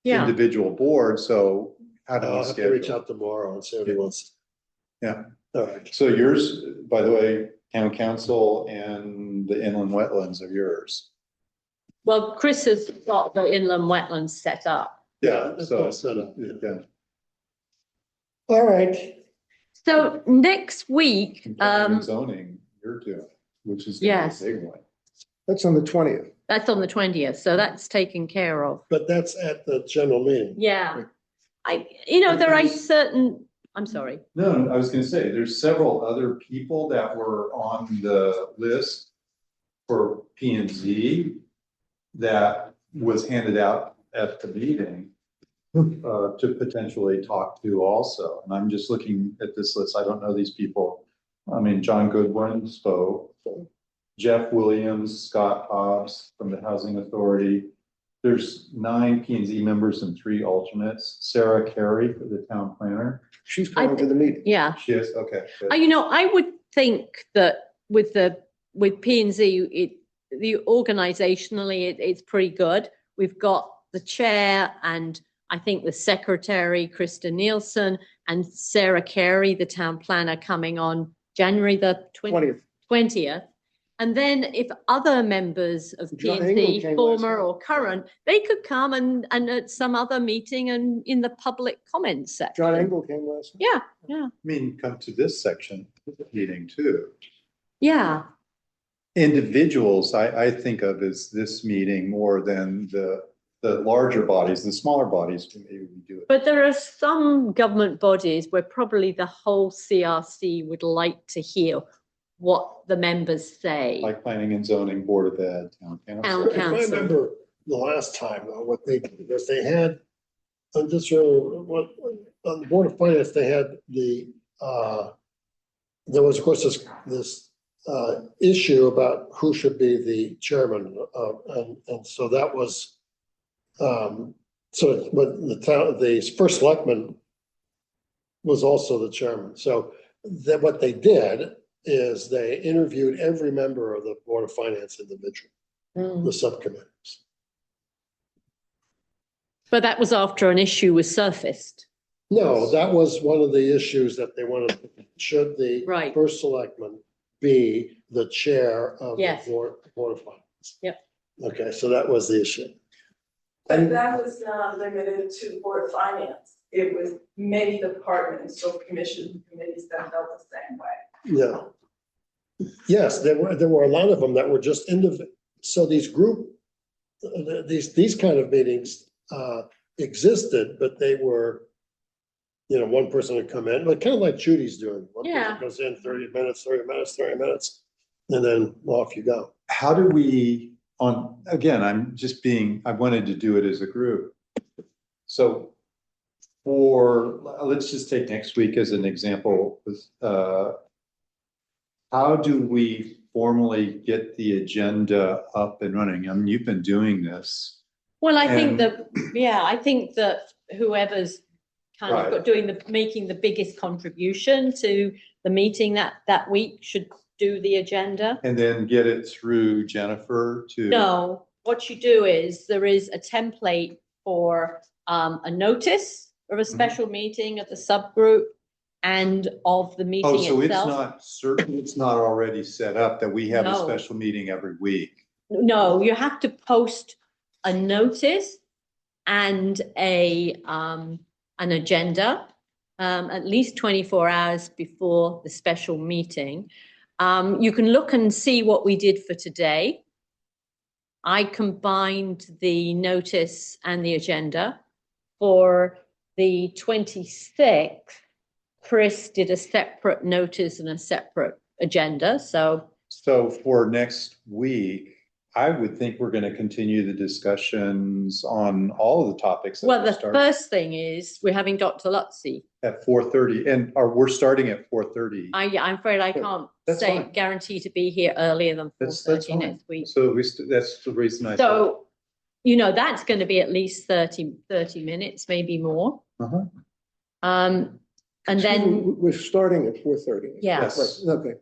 Yeah, individual board, so how do I'll we have to reach schedule? out tomorrow and see what he wants. Yeah. All right. So yours, by the way, town council and the inland wetlands are yours. Well, Chris has got the inland wetlands set up. Yeah, That's so, all set up, yeah. yeah. All right. So next week, And zoning, you're doing, which is gonna Yes. be a big one. That's on the 20th. that's on the 20th, so that's taken care of. But that's at the general meeting. Yeah. There are certain, I'm sorry. No, I was gonna say, there's several other people that were on the list for P and Z that was handed out at the meeting to potentially talk to also. And I'm just looking at this list. I don't know these people. I mean, John Goodwin spoke, Jeff Williams, Scott Hobbs from the Housing Authority. There's 9 P and Z members and 3 alternates. Sarah Carey for the town planner. She's coming to the meeting. Yeah. She is, okay. good. I would think that with P and Z, organizationally, it's pretty good. We've got the chair and I think the secretary, Krista Nielsen, and Sarah Carey, the town planner, coming on January the 20th. And then if other members of John P&Z, Engel came former last or current, they could come and at some other meeting and in the public comments section. John Engel came last night. Yeah. I mean, come to this section meeting too. Yeah. Individuals, I think of as this meeting more than the larger bodies, the smaller bodies, maybe we do it. But there are some government bodies where probably the whole CRC would like to hear what the members say. Like planning and zoning, board of ed, town Town council. If I council. remember the last time, though, what they did was they had, I'm just sure, what, on the Board of Finance, they had there was, of course, this issue about who should be the chairman, and so that was, so, but the first selectman was also the chairman. So that what they did is they interviewed every member of the Board of Finance individually, the subcommittees. But that was after an issue was surfaced. No, that was one of the issues that they wanted, should the Right. first selectman be the chair of the Yes. Board of Finance? Yep. Okay, so that was the issue. But that was not limited to Board of Finance. It was many departments, so commissions and committees that felt the same way. Yeah. Yes, there were a lot of them that were just so these kind of meetings existed, but they were, one person would come in, but kind of like Judy's doing. One person Yeah. goes in 30 minutes, and then off you go. How do we, again, I wanted to do it as a group. So let's just take next week as an example. How do we formally get the agenda up and running? I mean, you've been doing this. Well, I think And- I think that whoever's kind of Right. making the biggest contribution to the meeting that week should do the agenda. And then get it through Jennifer to. No, what you do is there is a template for a notice of a special meeting of the subgroup and of the meeting Oh, so it's itself. not certain, it's not already set up that we have a No. special meeting every week. No, you have to post a notice and an agenda, at least 24 hours before the special meeting. You can look and see what we did for today. I combined the notice and the agenda. For the 26th, Chris did a separate notice and a separate agenda, so. So for next week, I would think we're going to continue the discussions on all of the topics. that Well, we the started first thing is we're having Dr. Lutzi. At 4:30 and we're starting at 4:30. I'm afraid I can't That's fine. guarantee to be here earlier than That's 4:30 fine. next week. So that's the reason I. So, that's going to be at least 30 minutes, maybe more. Uh-huh. And then, We're starting at 4:30. yeah, Yes. Right, okay.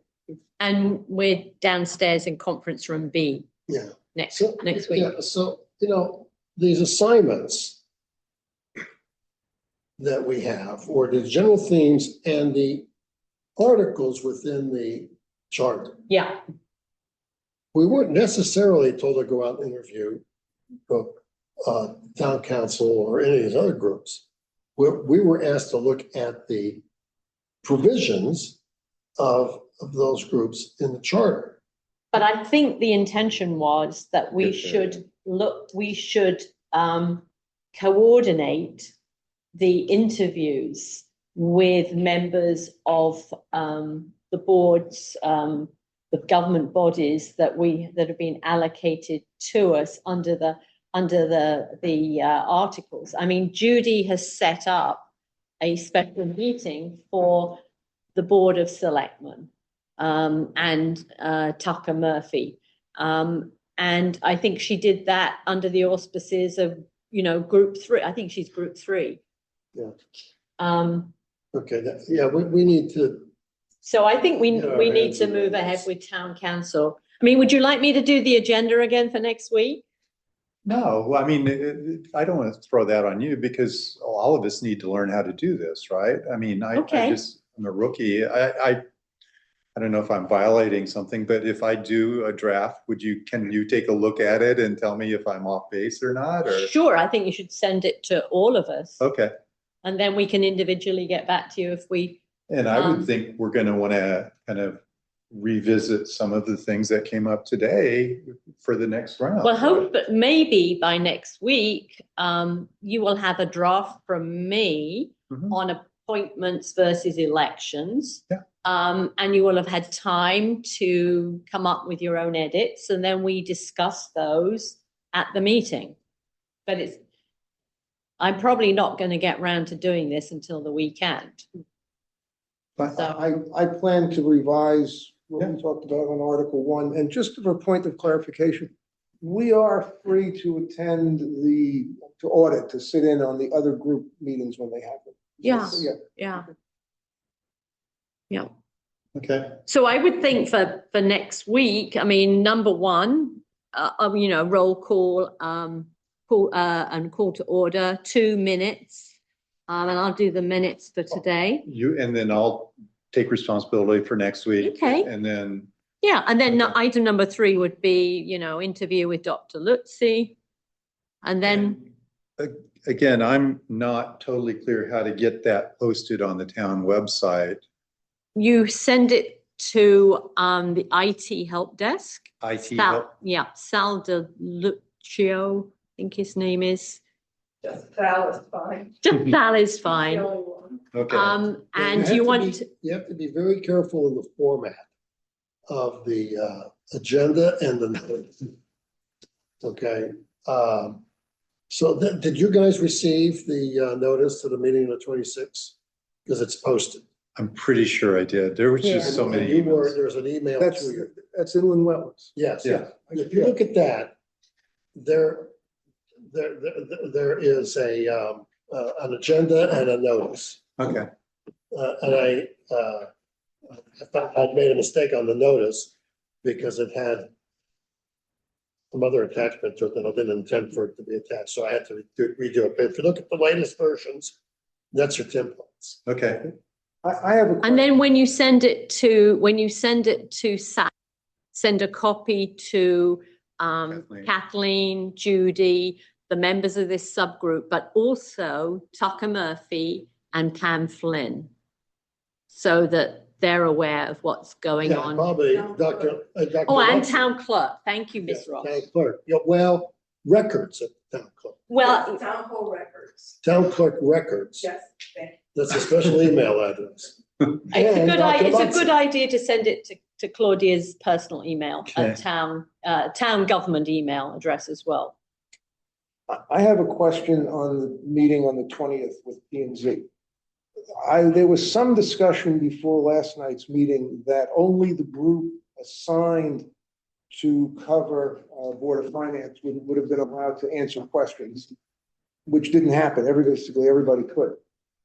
and we're downstairs in conference room B Yeah. next So, week. yeah, so, these assignments, that we have, or the general themes and the articles within the charter. Yeah, We weren't necessarily told to go out and interview town council or any of these other groups. We were asked to look at the provisions of those groups in the charter. but I think the intention was that we Yes, sir. should coordinate the interviews with members of the boards, the government bodies that have been allocated to us under the articles. I mean, Judy has set up a special meeting for the Board of Selectmen and Tucker Murphy. And I think she did that under the auspices of, group 3. I think she's group 3. Yeah. Okay, we need to. So I think we Yeah, need to hands move on ahead this. with town council. I mean, would you like me to do the agenda again for next week? No, I mean, I don't want to throw that on you because all of us need to learn how to do this, right? I mean, Okay. I'm a rookie. I don't know if I'm violating something, but if I do a draft, can you take a look at it and tell me if I'm off base or not, or? Sure, I think you should send it to all of us. Okay, And then we can individually get back to you if we, and I Um, would think we're gonna wanna kind of revisit some of the things that came up today for the next round. well, hope, but maybe by next week, you will have a draft from me Mhm. on appointments versus elections. Yeah. And you will have had time to come up with your own edits, and then we discuss those at the meeting. But I'm probably not going to get round to doing this until the weekend. But I plan to revise what Yeah. we talked about on Article 1, and just for a point of clarification, we are free to attend to audit, to sit in on the other group meetings when they happen. Yeah. Yeah. Yeah. Okay, So I would think for next week, I mean, number one, roll call, call to order, 2 minutes. And I'll do the minutes for today. and then I'll take responsibility for next week. Okay. And then, Yeah, and then Okay. item number 3 would be, interview with Dr. Lutzi. And then, again, I'm not totally clear how to get that posted on the town website. you send it to the IT help desk. IT Sal, help. yeah, Sal De Lucio, I think his name is. Just Val is fine. Just Sal is The fine. only one. Okay, And have you to want be- to, You have to be very careful in the format of the agenda and the notes. Okay, so did you guys receive the notice to the meeting on the 26th? Because it's posted. I'm pretty sure I did. There was just so And many you were, emails. there's an email That's, to you. that's inland wetlands. Yes. Yeah. If you look at that, there is an agenda and a notice. Okay, And I thought I'd made a mistake on the notice because it had some other attachment to it that I didn't intend for it to be attached, so I had to redo it. But if you look at the latest versions, that's your templates. okay. I have a. and then when you send it to Sal, send a copy to Kathleen, Judy, the members of this subgroup, but also Tucker Murphy and Pam Flynn, so that they're aware of what's going Yeah, on. probably Dr. Oh, and Ross. town clerk. Thank you, Yeah, Miss Ross. Town clerk, yeah, well, records at town clerk, Well, Town hall records. town clerk records. Yes, thank you. That's a special email address. it's a And good Dr. idea. It's a Lutz. good idea to send it to Claudia's personal email, Okay. town government email address as well. I have a question on the meeting on the 20th with P and Z. There was some discussion before last night's meeting that only the group assigned to cover Board of Finance would have been allowed to answer questions, which didn't happen. Basically, everybody could.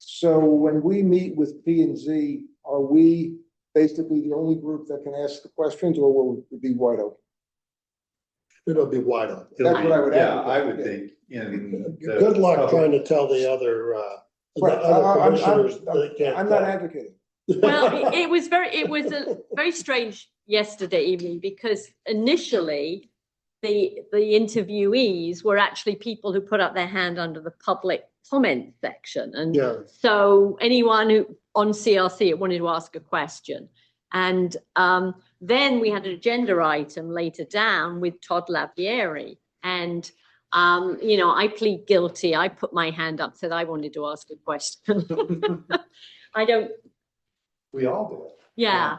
So when we meet with P and Z, are we basically the only group that can ask the questions, or will it be wide open? It'll be wide open. That's what I would Yeah, add. I would think in. Good luck trying to tell the other The Right, other commissioners, they can't I'm not talk. advocating. Well, it was a very strange yesterday evening because initially the interviewees were actually people who put up their hand under the public comment section. And Yeah. so anyone who on CRC wanted to ask a question. And then we had an agenda item later down with Todd Lavieri. And, I plead guilty. I put my hand up, said I wanted to ask a question. I don't, We all do it. yeah.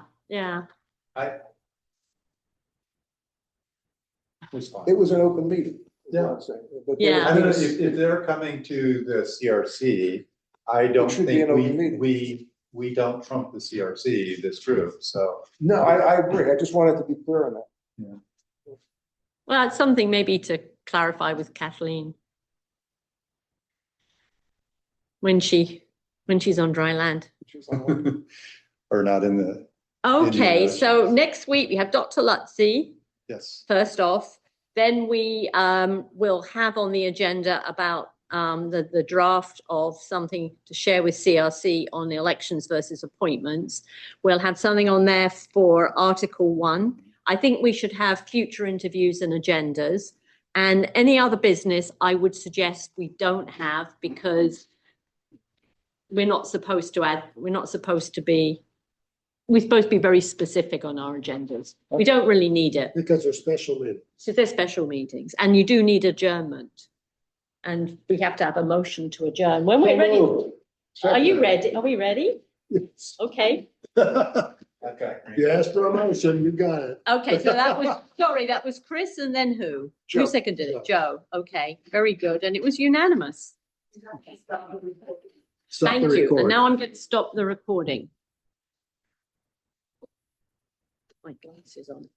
It was an open meeting. is what Yeah. I'm saying. But Yeah. there- I don't know, if they're coming to the CRC, I don't should be think an open meeting. we don't trump the CRC, this group, so. No, I agree. I just wanted to be clear on that. Well, it's something maybe to clarify with Kathleen. When she's on dry land. Which is on- Or not in the, Okay, Indeed. so next week we have Dr. Lutzi, yes. first off. Then we will have on the agenda about the draft of something to share with CRC on the elections versus appointments. We'll have something on there for Article 1. I think we should have future interviews and agendas. And any other business, I would suggest we don't have because we're supposed to be very specific on our agendas. We don't really need it. Because they're special meetings. So they're special meetings and you do need adjournment. And we have to have a motion to adjourn. When we're ready, are you ready? Are we ready? Yes. Okay. Okay. You asked for a motion, you got it. Okay, so that was Chris and then who? Joe. Who seconded it? Joe. Okay, very good. And it was unanimous. Stop Thank the you. And recording. now I'm going to stop the recording. My glasses on.